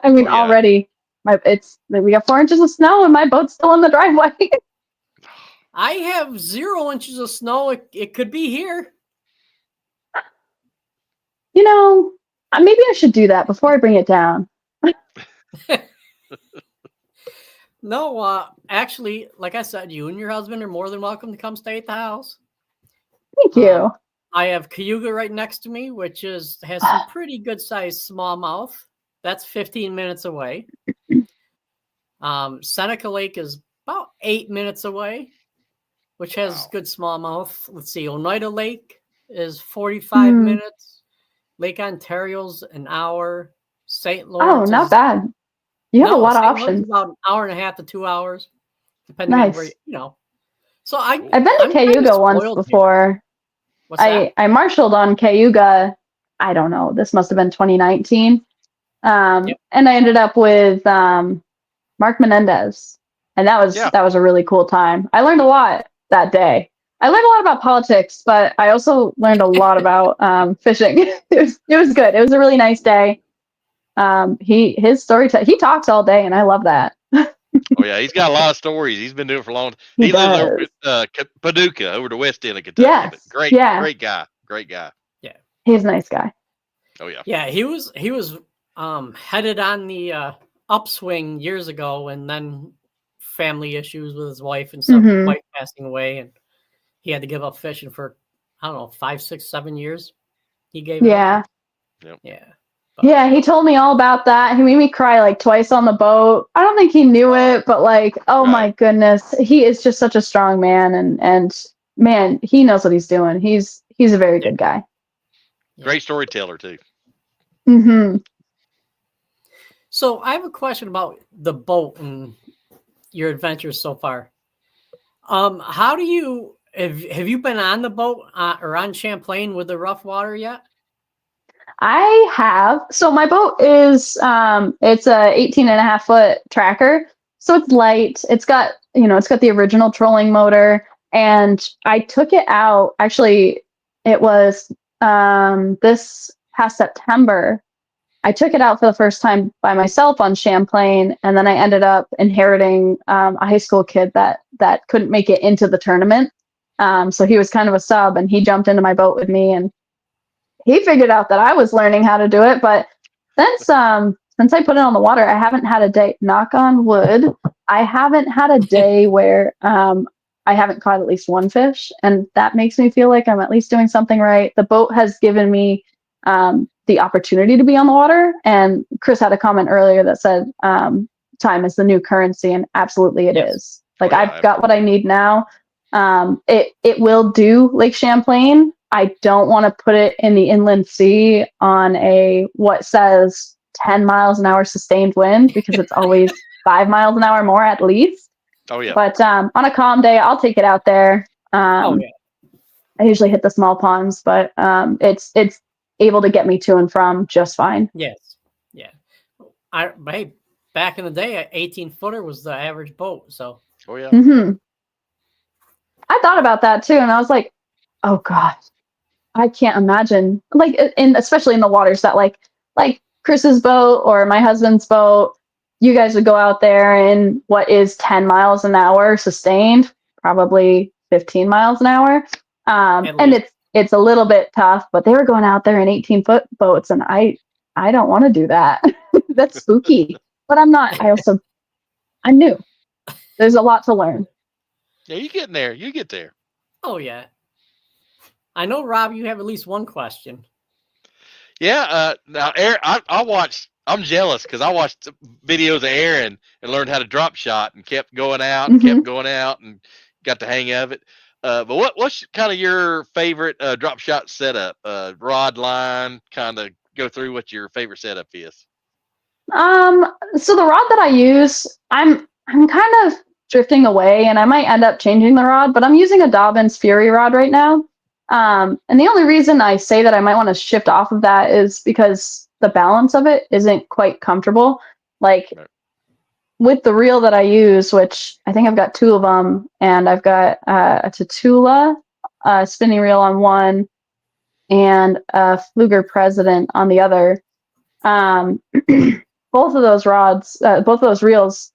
I mean, already we got 4 inches of snow and my boat's still in the driveway. I have 0 inches of snow. It could be here. You know, maybe I should do that before I bring it down. No, actually, like I said, you and your husband are more than welcome to come stay at the house. Thank you. I have Cayuga right next to me, which has some pretty good sized smallmouth. That's 15 minutes away. Seneca Lake is about 8 minutes away, which has good smallmouth. Let's see, Oneida Lake is 45 minutes. Lake Ontario's an hour. St. Oh, Lawrence not is bad. You have a no lot of St. Lawrence is options. about an hour and a half to 2 hours, depending on where Nice. you know. So I Cool. I've been to I'm kind of Cayuga once spoiled here. before. What's that? I marshaled on Cayuga. I don't know. This must have been 2019. Yep. And I ended up with Mark Menendez, and Yeah. that was a really cool time. I learned a lot that day. I learned a lot about politics, but I also learned a lot about fishing. It was good. It was a really nice day. His storytelling. He talks all day, and I love that. Oh yeah, he's got a lot of stories. He's been doing it for a long time. He He lives over does. Paducah, over the west end of Kentucky. But Yes. great, Yeah. great guy, great guy. Yeah. He's a nice guy. Oh yeah. Yeah, he was headed on the upswing years ago, and then family issues with his wife and stuff, Mhm. wife passing away, and he had to give up fishing for I don't know 5, 6, 7 years. He gave it up. Yeah. Yeah. But, Yeah, he told me all about that. He made me cry like twice on the boat. I don't think he knew it, but like, oh my Right. goodness, he is just such a strong man, and man, he knows what he's doing. He's a very Yeah. good guy. Great storyteller too. Hmm. So I have a question about the boat and your adventures so far. How do you have you been on the boat or on Champlain with the rough water yet? I have. So my boat is it's a 18.5 foot tracker. So it's light. It's got, it's got the original trolling motor, and I took it out. Actually, it was this past September. I took it out for the first time by myself on Champlain, and then I ended up inheriting a high school kid that couldn't make it into the tournament. So he was kind of a sub, and he jumped into my boat with me, and he figured out that I was learning how to do it. But since I put it on the water, I haven't had a day. Knock on wood, I haven't had a day where I haven't caught at least one fish, and that makes me feel like I'm at least doing something right. The boat has given me the opportunity to be on the water, and Chris had a comment earlier that said time is the new currency, and absolutely it Yes. is. Like, Oh, yeah, I've got what I need now. It will do Lake Champlain. I don't want to put it in the inland sea on a what says 10 miles an hour sustained wind, because it's always 5 miles an hour more at least. Oh yeah. But on a calm day, I'll take it out there. Oh yeah. I usually hit the small ponds, but it's able to get me to and from just fine. Yes. Yeah. Hey, back in the day, an 18-footer was the average boat. So Oh yeah. Hmm. I thought about that too, and I was like, oh gosh, I can't imagine, like, especially in the waters that like Chris's boat or my husband's boat, you guys would go out there in what is 10 miles an hour sustained, probably 15 miles an hour. And it's a little bit tough, but they were going out there in 18-foot boats, and I don't want to do that. That's spooky. But I'm not. I'm new. There's a lot to learn. Yeah, you getting there. You get there. Oh yeah. I know, Rob, you have at least one question. Yeah. Now, Aaron, I watched. I'm jealous because I watched videos of Aaron and learned how to drop shot and kept going out and kept going out and got the hang of it. But what's kind of your favorite drop shot setup? Rod, line, kind of go through what your favorite setup is. So the rod that I use, I'm kind of drifting away, and I might end up changing the rod, but I'm using a Dobbins Fury rod right now. And the only reason I say that I might want to shift off of that is because the balance of it isn't quite comfortable. Like, with the reel that I use, which I think I've got 2 of them, and I've got a Tatula spinning reel on one and a Fluger President on the other. Both of those rods, both of those reels,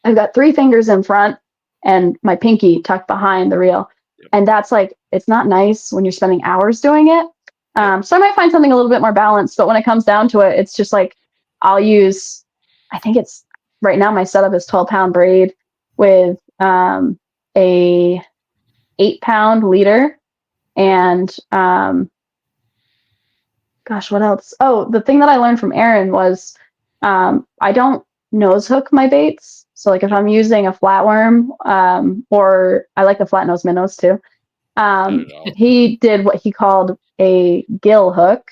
I've got 3 fingers in front and my pinky tucked behind the reel. And that's like, it's not nice when you're spending hours doing it. So I might find something a little bit more balanced, but when it comes down to it, it's just like, I'll use, I think it's, right now my setup is 12-pound braid with a 8-pound leader, and gosh, what else? Oh, the thing that I learned from Aaron was I don't nose hook my baits. So like if I'm using a flatworm, or I like the flat nose minnows too. He did what he called a gill hook,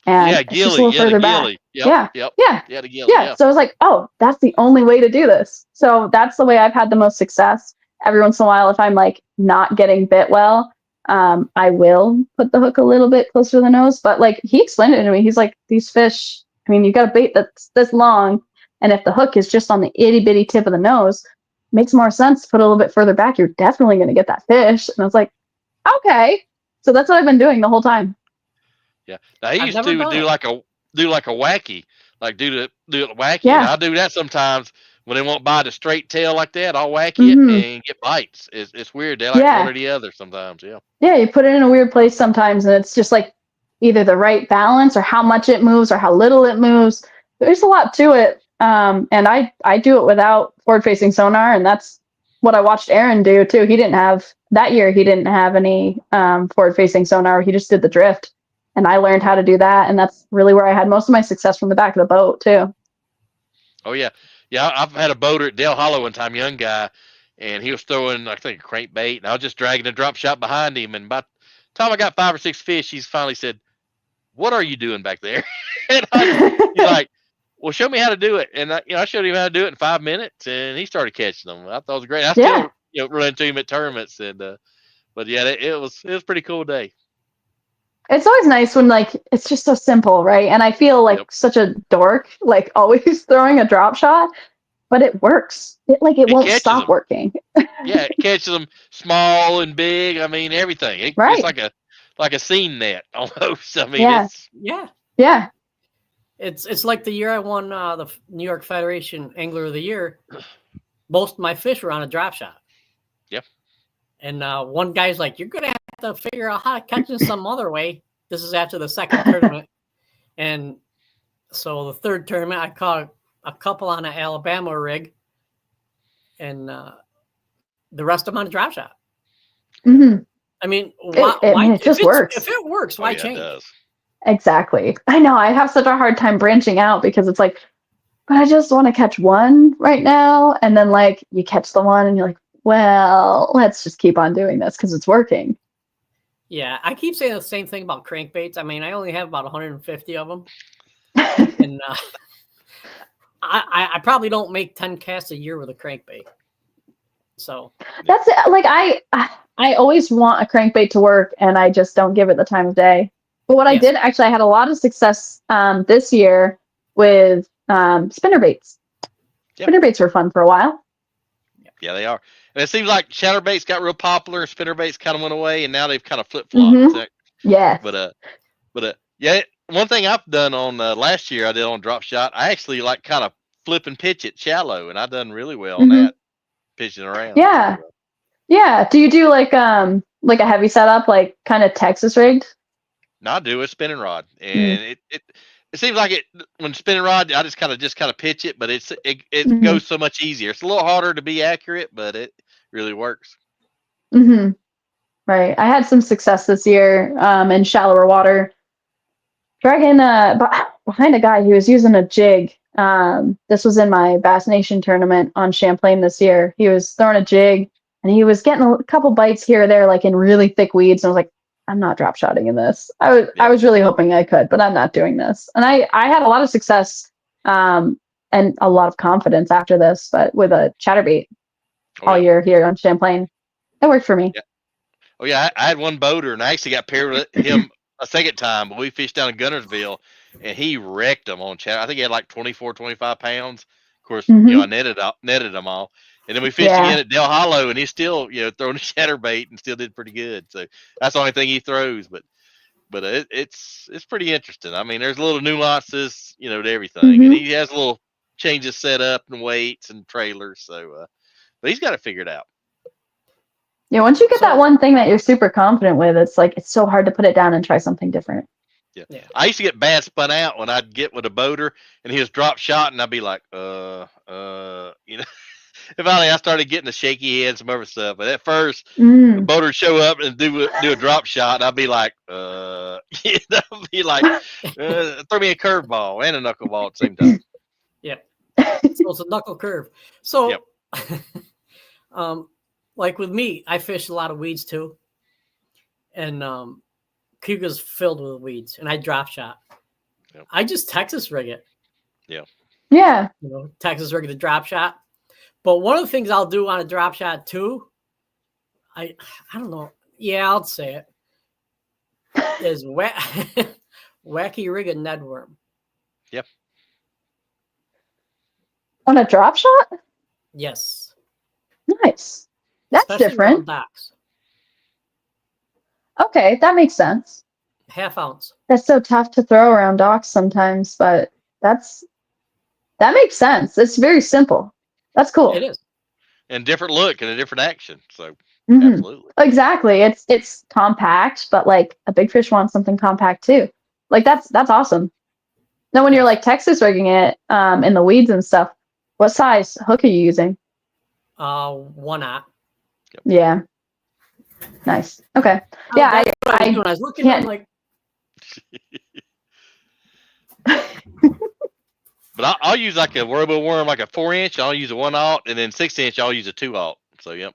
And it's just a little further back. Yep. Yeah. The gilly. Yeah. Yeah. So I was like, oh, that's the only way to do this. So that's the way I've had the most success. Every once in a while, if I'm like not getting bit well, I will put the hook a little bit closer to the nose. But like he explained it to me, he's like, these fish, I mean, you got a bait that's this long, and if the hook is just on the itty bitty tip of the nose, makes more sense to put a little bit further back. You're definitely going to get that fish. And I was like, okay. So that's what I've been doing the whole time. Yeah. Now he I've used never to done do it. like a wacky, like do it wacky. Yeah. And I do that sometimes when they won't bite a straight tail like that. I'll wacky it Mhm. and get bites. It's weird. They like one or the other sometimes. Yeah. Yeah, you put it in a weird place sometimes, and it's just like either the right balance or how much it moves or how little it moves. There's a lot to it. And I do it without forward facing sonar, and that's what I watched Aaron do too. He didn't have that year, he didn't have any forward facing sonar. He just did the drift. And I learned how to do that. And that's really where I had most of my success from the back of the boat too. Oh yeah. Yeah. I've had a boater at Dale Hollow one time, young guy, and he was throwing, I think, a crankbait, and I was just dragging a drop shot behind him. And by the time I got 5 or 6 fish, he's finally said, "What are you doing back there?" And he's like, "Well, show me how to do it." And I showed him how to do it in 5 minutes, and he started catching them. I thought it was great. I Yeah. still run into him at tournaments, and but yeah, it was a pretty cool day. It's always nice when like it's just so simple, right? And I feel like Yep. such a dork, like always throwing a drop shot, but it works. It It won't catches stop them. working. Yeah, it catches them small and big. I mean, everything. It's Right. like a seam net almost. I mean, Yeah. it's Yeah. Yeah. It's like the year I won the New York Federation Angler of the Year. Most of my fish were on a drop shot. Yep. And one guy's like, "You're gonna have to figure out how to catch it some other way." This is after the second tournament, and so the third tournament, I caught a couple on an Alabama rig, and the rest of them on a drop shot. hmm I mean, it just works. If it works, oh why yeah, change? it does. Exactly. I know. I have such a hard time branching out because it's like, but I just want to catch one right now. And then like you catch the one and you're like, well, let's just keep on doing this because it's working. Yeah, I keep saying the same thing about crankbaits. I mean, I only have about 150 of them, and I probably don't make 10 casts a year with a crankbait. So That's it. Like I always want a crankbait to work, and I just don't give it the time of day. But what I Yes. did actually, I had a lot of success this year with spinner baits. Yep. Spinner baits were fun for a while. Yeah, they are. And it seems like chatterbaits got real popular, and spinnerbaits kind of went away, and now they've kind of flip flopped. Yes. But yeah, one thing I've done on last year, I did on drop shot. I actually like kind of flip and pitch it shallow, and I done really well on that, pitching around. Yeah. So, Yeah. Do you do like a heavy setup, like kind of Texas rigged? now I do a spinning rod, and it seems like it when spinning rod, I just kind of pitch it, but it goes so much easier. It's a little harder to be accurate, but it really works. Right. I had some success this year in shallower water. Dragging behind a guy who was using a jig. This was in my Bass Nation tournament on Champlain this year. He was throwing a jig and he was getting a couple bites here or there, like in really thick weeds. And I was like, I'm not drop shotting in this. I was really hoping I could, but I'm not doing this. And I had a lot of success and a lot of confidence after this, but with a chatterbait all year here on Champlain. It worked for me. Yeah. Oh yeah, I had one boater, and I actually got paired with him a second time, but we fished down in Gunnersville, and he wrecked them on chat. I think he had like 24, 25 pounds. Of course, I netted them all, and then we fished again at Del Hollow, and he's still throwing a chatterbait and still did pretty good. So that's the only thing he throws, but it's pretty interesting. I mean, there's little nuances, to everything, and he has a little changes set up and weights and trailers. So, but he's got it figured out. Yeah, once you get that one thing that you're super confident with, it's like it's so hard to put it down and try something different. Yeah. I used to get bad spun out when I'd get with a boater and he was drop shot, and I'd be like, And finally I started getting the shaky head and some other stuff. But at first, the boater would show up and do a drop shot, and I'd be like, throw me a curveball and a knuckleball at the same time. Yeah. So it's a knuckle curve. So, like with me, I fish a lot of weeds too. And Cuga's filled with weeds, and I drop shot. I just Texas rig it. Yeah. Yeah. Texas rig the drop shot. But one of the things I'll do on a drop shot too, I don't know. Yeah, I'll say it. Is wacky rig a Ned worm. Yep. On a drop shot? Yes. Nice. That's Especially different. around docks. Okay, that makes sense. Half ounce. That's so tough to throw around docks sometimes, but that makes sense. It's very simple. That's cool. It is. And different look and a different action. So absolutely. Exactly. It's compact, but like a big fish wants something compact too. Like that's awesome. Now when you're like Texas rigging it in the weeds and stuff, what size hook are you using? 1/0. Yep. Yeah. Nice. Okay. Yeah, I was looking at like. But I'll use like a robo worm, like a 4-inch. I'll use a 1/0, and then 6-inch. I'll use a 2/0. So yep.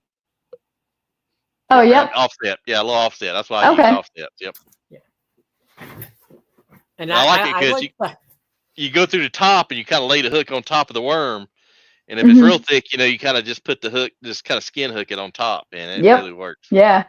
Oh, yep. Offset. Yeah, a little offset. That's why I use offsets. Yep. Yeah. And I like it because you go through the top and you kind of lay the hook on top of the worm, and if it's real thick, you kind of just put the hook, just kind of skin hook it on top, and it really works. Yeah.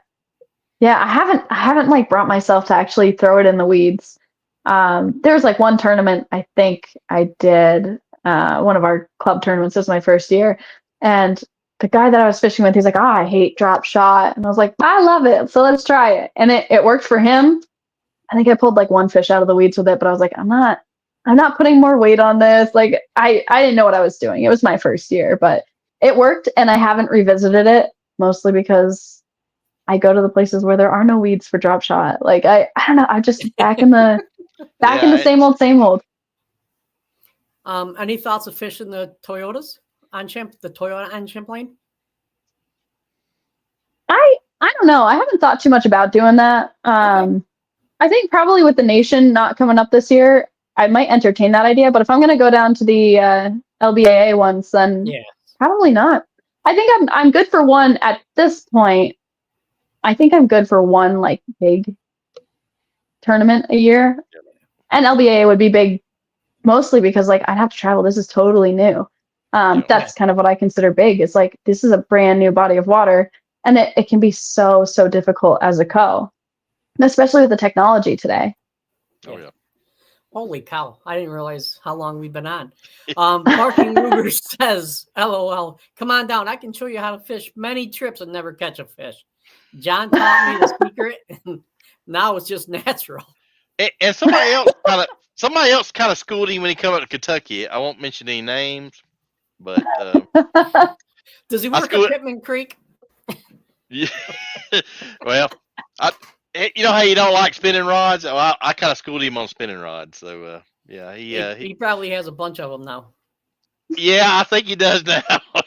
Yeah, I haven't like brought myself to actually throw it in the weeds. There was like one tournament I think I did, one of our club tournaments. This was my first year, and the guy that I was fishing with, he's like, "Oh, I hate drop shot," and I was like, "I love it, so let's try it." And it worked for him. I think I pulled like one fish out of the weeds with it, but I was like, I'm not putting more weight on this. Like I didn't know what I was doing. It was my first year, but it worked, and I haven't revisited it mostly because I go to the places where there are no weeds for drop shot. Like I don't know. I'm just back in the same old. Any thoughts of fishing the Toyotas on the Toyota on Champlain? I don't know. I haven't thought too much about doing that. Okay. I think probably with the Nation not coming up this year, I might entertain that idea. But if I'm going to go down to the LBAA ones, then probably not. I think I'm good for one at this point. I think I'm good for one like big tournament a year, and LBAA would be big mostly because like I'd have to travel. This is totally new. That's kind of what I consider big. It's like this is a brand new body of water, and it can be so difficult as a co, especially with the technology today. Oh yeah. Holy cow. I didn't realize how long we've been on. Barking Luger says, LOL, come on down. I can show you how to fish many trips and never catch a fish. John taught me the secret, and now it's just natural. And somebody else kind of schooled him when he came up to Kentucky. I won't mention any names, but does he work at Pittman Creek? Yeah. Well, you know how you don't like spinning rods? Well, I kind of schooled him on spinning rods. So he probably has a bunch of them now. Yeah, I think he does now.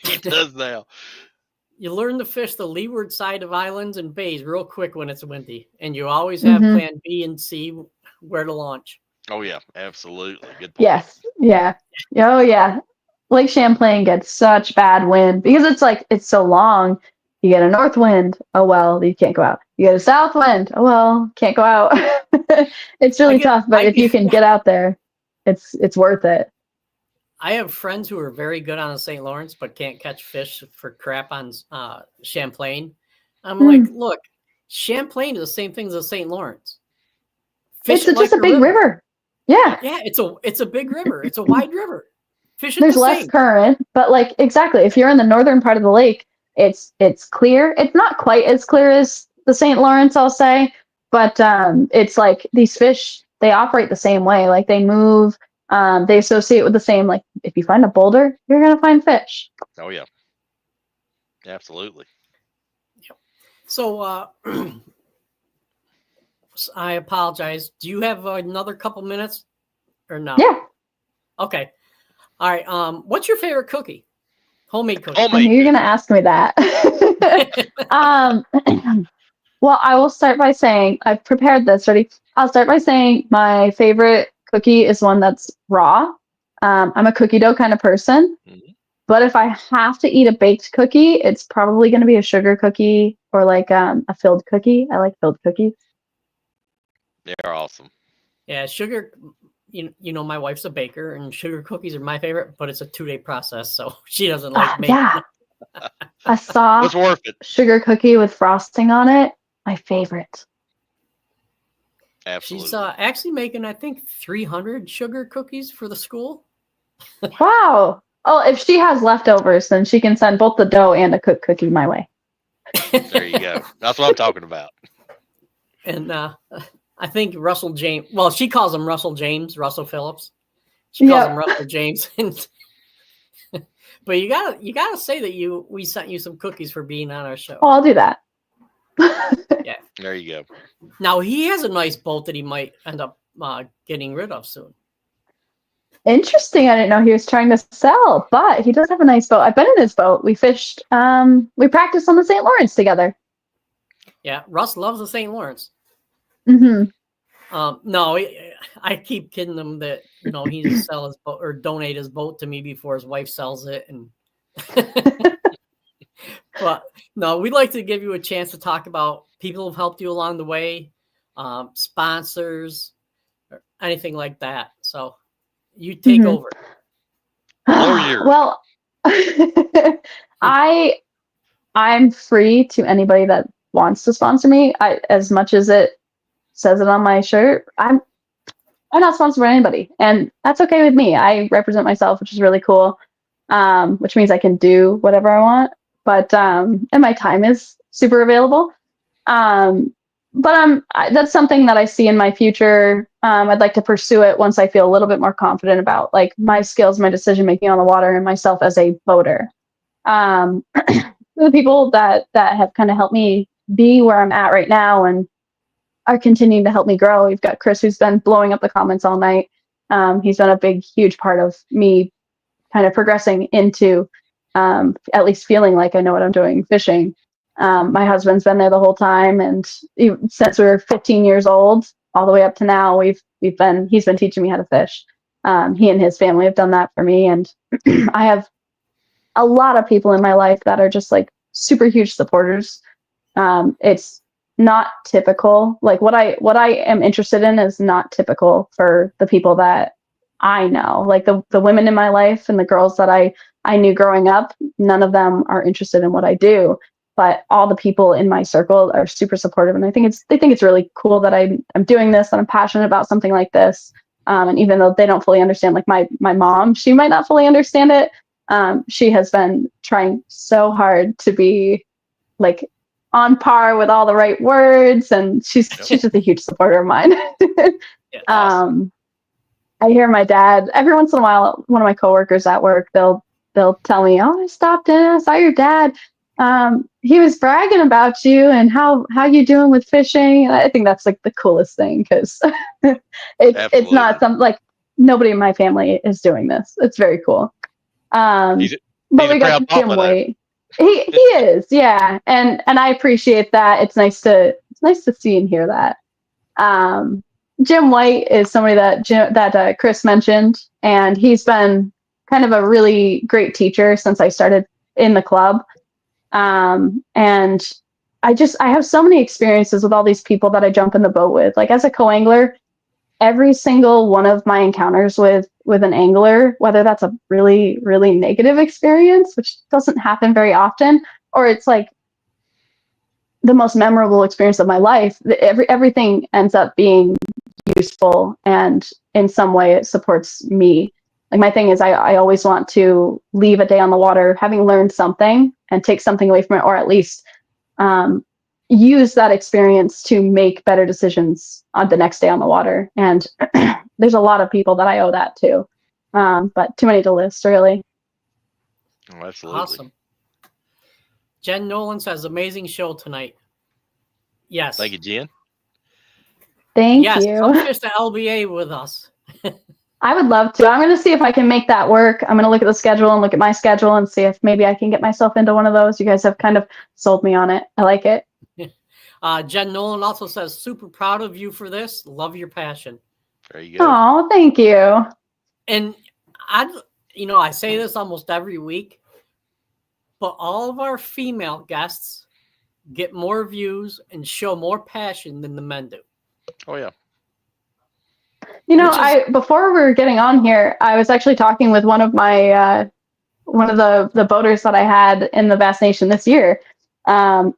He does now. You learn to fish the leeward side of islands and bays real quick when it's windy, and you always have plan B and C where to launch. Oh yeah, absolutely. Good point. Yes. Yeah. Oh yeah. Lake Champlain gets such bad wind because it's so long. You get a north wind. Oh well, you can't go out. You get a south wind. Oh well, can't go out. It's really tough, but if you can get out there, it's worth it. I have friends who are very good on the St. Lawrence, but can't catch fish for crap on Champlain. I'm like, look, Champlain is the same thing as the St. Lawrence. Fish it's just a big river. Yeah. Yeah, it's a big river. It's a wide river. Fish There's less current, but like exactly, if you're in the northern part of the lake, it's clear. It's not quite as clear as the St. Lawrence, I'll say, but it's like these fish, they operate the same way. Like they move. They associate with the same, like if you find a boulder, you're going to find fish. Oh yeah. Absolutely. So I apologize. Do you have another couple minutes or no? Yeah. Okay. All right. What's your favorite cookie? Homemade cookie. I knew you're going to ask me that. Well, I will start by saying, I've prepared this already. I'll start by saying my favorite cookie is one that's raw. I'm a cookie dough kind of person, but if I have to eat a baked cookie, it's probably going to be a sugar cookie or like a filled cookie. I like filled cookies. They're awesome. Yeah, sugar. you know, my wife's a baker, and sugar cookies are my favorite, but it's a 2-day process, so she doesn't like making Yeah, them. a It's soft worth it. sugar cookie with frosting on it. My favorite. Absolutely. She's actually making, I think, 300 sugar cookies for the school. Wow. Oh, if she has leftovers, then she can send both the dough and a cooked cookie my way. There you go. That's what I'm talking about. And I think Russell James, well, she calls him Russell James, Russell Phillips. She calls him Russell James. But you gotta say that we sent you some cookies for being on our show. Oh, I'll do that. Yeah. There you go. Now he has a nice boat that he might end up getting rid of soon. Interesting. I didn't know he was trying to sell, but he does have a nice boat. I've been in his boat. We fished. We practiced on the St. Lawrence together. Yeah, Russ loves the St. Lawrence. Mm-hmm. No, I keep kidding him that, you know, he just sell his boat or donate his boat to me before his wife sells it. And but no, we'd like to give you a chance to talk about people who've helped you along the way, sponsors, or anything like that. So you take over. Well, I'm free to anybody that wants to sponsor me. As much as it says it on my shirt, I'm not sponsored by anybody, and that's okay with me. I represent myself, which is really cool. Which means I can do whatever I want, but and my time is super available. But that's something that I see in my future. I'd like to pursue it once I feel a little bit more confident about like my skills, my decision making on the water, and myself as a boater. The people that have kind of helped me be where I'm at right now and are continuing to help me grow. We've got Chris, who's been blowing up the comments all night. He's been a big, huge part of me kind of progressing into at least feeling like I know what I'm doing fishing. My husband's been there the whole time, and since we were 15 years old, all the way up to now, he's been teaching me how to fish. He and his family have done that for me, and I have a lot of people in my life that are just like super huge supporters. It's not typical. Like what I am interested in is not typical for the people that I know. Like the women in my life and the girls that I knew growing up, none of them are interested in what I do. But all the people in my circle are super supportive, and they think it's really cool that I'm doing this, that I'm passionate about something like this. And even though they don't fully understand, like my mom, she might not fully understand it. She has been trying so hard to be like on par with all the right words, and she's just a huge supporter of mine. Yeah, awesome. I hear my dad every once in a while. One of my coworkers at work, they'll tell me, "Oh, I stopped in. I saw your dad. He was bragging about you and how you doing with fishing." And I think that's like the coolest thing because it's not some like nobody in my family is doing this. It's very cool. But we got Jim White. He is, yeah, and I appreciate that. It's nice to see and hear that. Jim White is somebody that Chris mentioned, and he's been kind of a really great teacher since I started in the club. And I have so many experiences with all these people that I jump in the boat with. Like as a co-angler, every single one of my encounters with an angler, whether that's a really, really negative experience, which doesn't happen very often, or it's like the most memorable experience of my life, everything ends up being useful, and in some way it supports me. Like my thing is I always want to leave a day on the water having learned something and take something away from it, or at least use that experience to make better decisions on the next day on the water. And there's a lot of people that I owe that to, but too many to list, really. Oh, absolutely. Awesome. Jen Nolan says, amazing show tonight. Yes. Thank you, Jen. Thank you. Come fish the LBA with us. I would love to. I'm going to see if I can make that work. I'm going to look at the schedule and look at my schedule and see if maybe I can get myself into one of those. You guys have kind of sold me on it. I like it. Jen Nolan also says, super proud of you for this. Love your passion. There you go. Oh, thank you. And I say this almost every week, but all of our female guests get more views and show more passion than the men do. Oh, yeah. You know, Which is before we were getting on here, I was actually talking with one of my one of the boaters that I had in the Bass Nation this year, and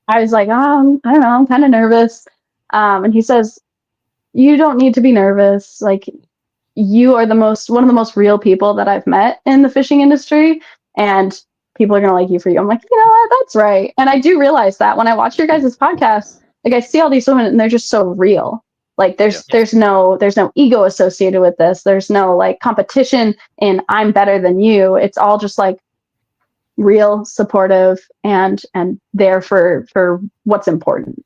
I was like, I don't know, I'm kind of nervous, and he says, you don't need to be nervous. Like, you are one of the most real people that I've met in the fishing industry, and people are gonna like you for you. I'm like, you know what, that's right. And I do realize that when I watch your guys' podcast, like I see all these women and they're just so real. Like Yeah. there's no ego associated with this. There's no like competition and I'm better than you. It's all just like real, supportive, and there for what's important.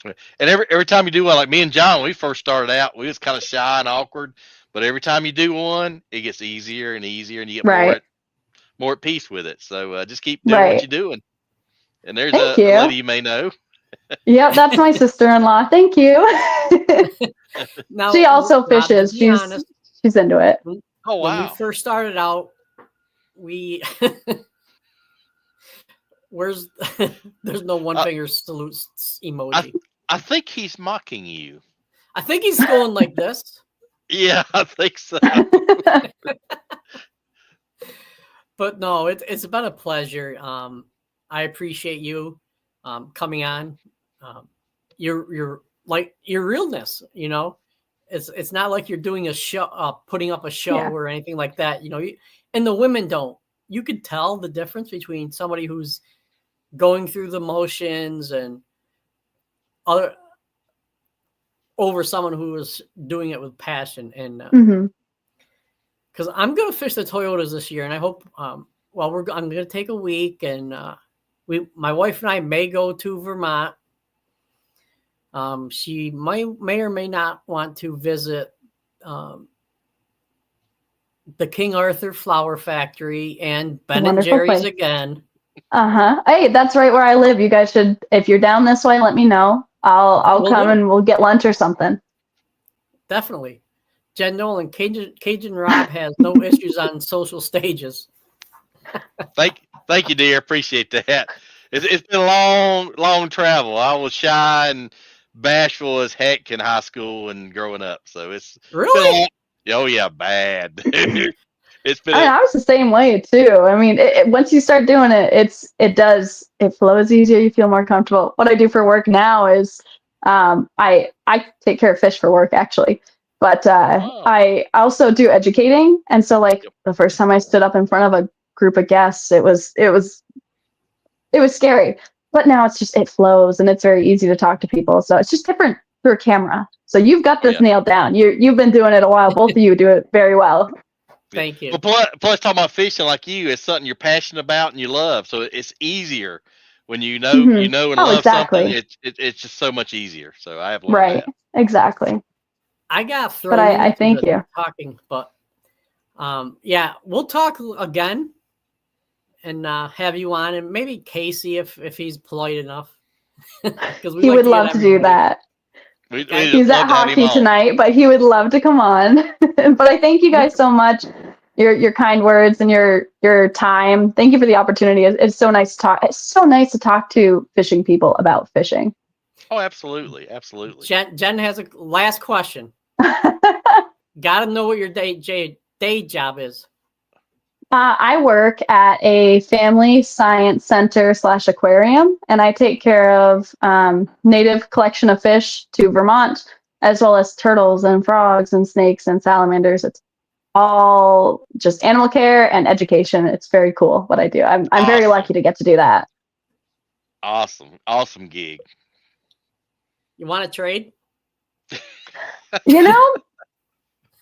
And every time you do one, like me and John, when we first started out, we was kind of shy and awkward. But every time you do one, it gets easier and easier, and you get Right. more at peace with it. So just keep doing what Right. you're doing. And there's Thank a lady you. you may know. Yep, that's my sister-in-law. Thank you. now, She also Rob, to fishes. be honest, She's into it. Oh when we wow! first started out, we where's there's no one Uh, finger salute emoji. I think he's mocking you. I think he's going like this. Yeah, I think so. But no, it's been a pleasure. I appreciate you coming on. Your like your realness, you know. It's not like you're doing a show, putting up a show Yeah. or anything like that. You know, and the women don't. You could tell the difference between somebody who's going through the motions and other over someone who is doing it with passion. And because I'm going to fish the Toyotas this year, and I hope. I'm going to take a week, and my wife and I may go to Vermont. She may or may not want to visit the King Arthur Flower Factory and Ben and Wonderful Jerry's place. again. Hey, that's right where I live. You guys should, if you're down this way, let me know. I'll Will come do. and we'll get lunch or something. Definitely. Jen Nolan, Cajun Rob has no issues on social stages. Thank you, dear. Appreciate that. It's been a long travel. I was shy and bashful as heck in high school and growing up. So it's Really? been oh yeah, bad. It's been I was the same way too. I mean, once you start doing it, it flows easier. You feel more comfortable. What I do for work now is, I take care of fish for work actually, but I also do educating. And so, like the first time I stood up in front of a group of guests, it was scary. But now it flows and it's very easy to talk to people. So it's just different through a camera. So you've got this nailed down. You've been doing it a while. Both of you do it very well. Thank you. Well, plus talking about fishing like you, it's something you're passionate about and you love. So it's easier when you know and love something. It's just so much easier. So I have learned that. Exactly. I got thrown But I thank you. talking, but yeah, we'll talk again and have you on, and maybe Casey if he's polite enough. Because he would love to do that. He's at hockey tonight, but he would love to come on. But I thank you guys so much. Your kind words and your time. Thank you for the opportunity. It's so nice to talk. It's so nice to talk to fishing people about fishing. Oh, absolutely. Jen has a last question. Got to know what your day job is. I work at a family science center / aquarium, and I take care of native collection of fish to Vermont, as well as turtles and frogs and snakes and salamanders. It's all just animal care and education. It's very cool what I do. I'm very lucky to get to do that. Awesome gig. You want to trade?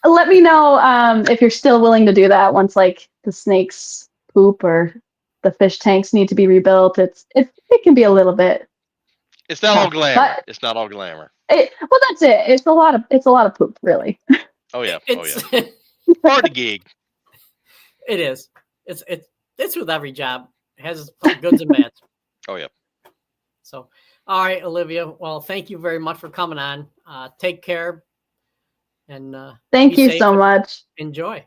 Let me know if you're still willing to do that once like the snakes poop or the fish tanks need to be rebuilt. It can be a little bit. It's not all glamour. It's not all glamour. Well, that's it. It's a lot of poop, really. Oh yeah. Part of the gig. It is. It's with every job. It has its goods and bads. Oh yeah. So, all right, Olivia. Well, thank you very much for coming on. Take care. And thank you so much. Enjoy.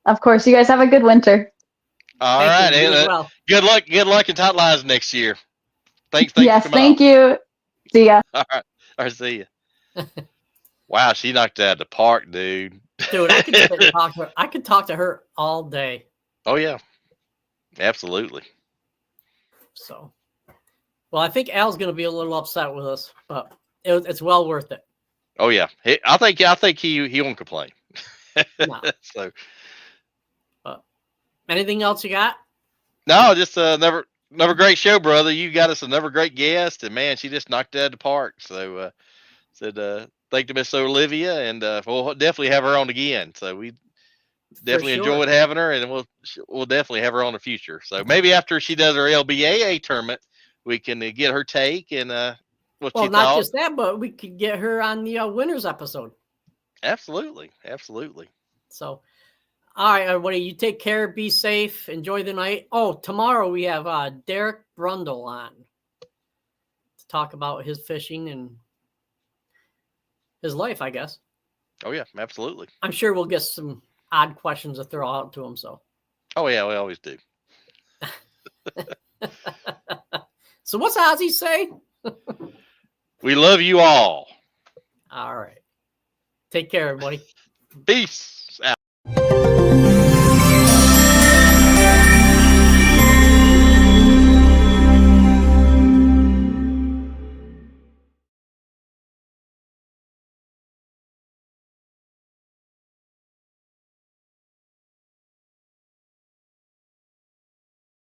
Of course, you guys have a good winter. All right, good luck in Tot Lines next year. Thanks. Yes, thank you. See ya. All right, see ya. Wow, she knocked it out of the park, dude. Dude, I could sit and talk to her. I could talk to her all day. Oh yeah, absolutely. So, well, I think Al's going to be a little upset with us, but it's well worth it. Oh yeah, I think he won't complain. No. So, Anything else you got? no, just another great show, brother. You got us another great guest, and man, she just knocked it out of the park. So, thank you, Miss Olivia, and we'll definitely have her on again. So we definitely enjoyed having her, and we'll definitely have her on in the future. So maybe after she does her LBAA tournament, we can get her take and what she thought. Not just that, but we could get her on the winners episode. Absolutely. So, all right, everybody, you take care, be safe, enjoy the night. Oh, tomorrow we have Derek Brundle on to talk about his fishing and his life, I guess. Oh yeah, absolutely. I'm sure we'll get some odd questions to throw out to him. So. Oh yeah, we always do. So what's Ozzy say? We love you all. All right. Take care, everybody. Peace.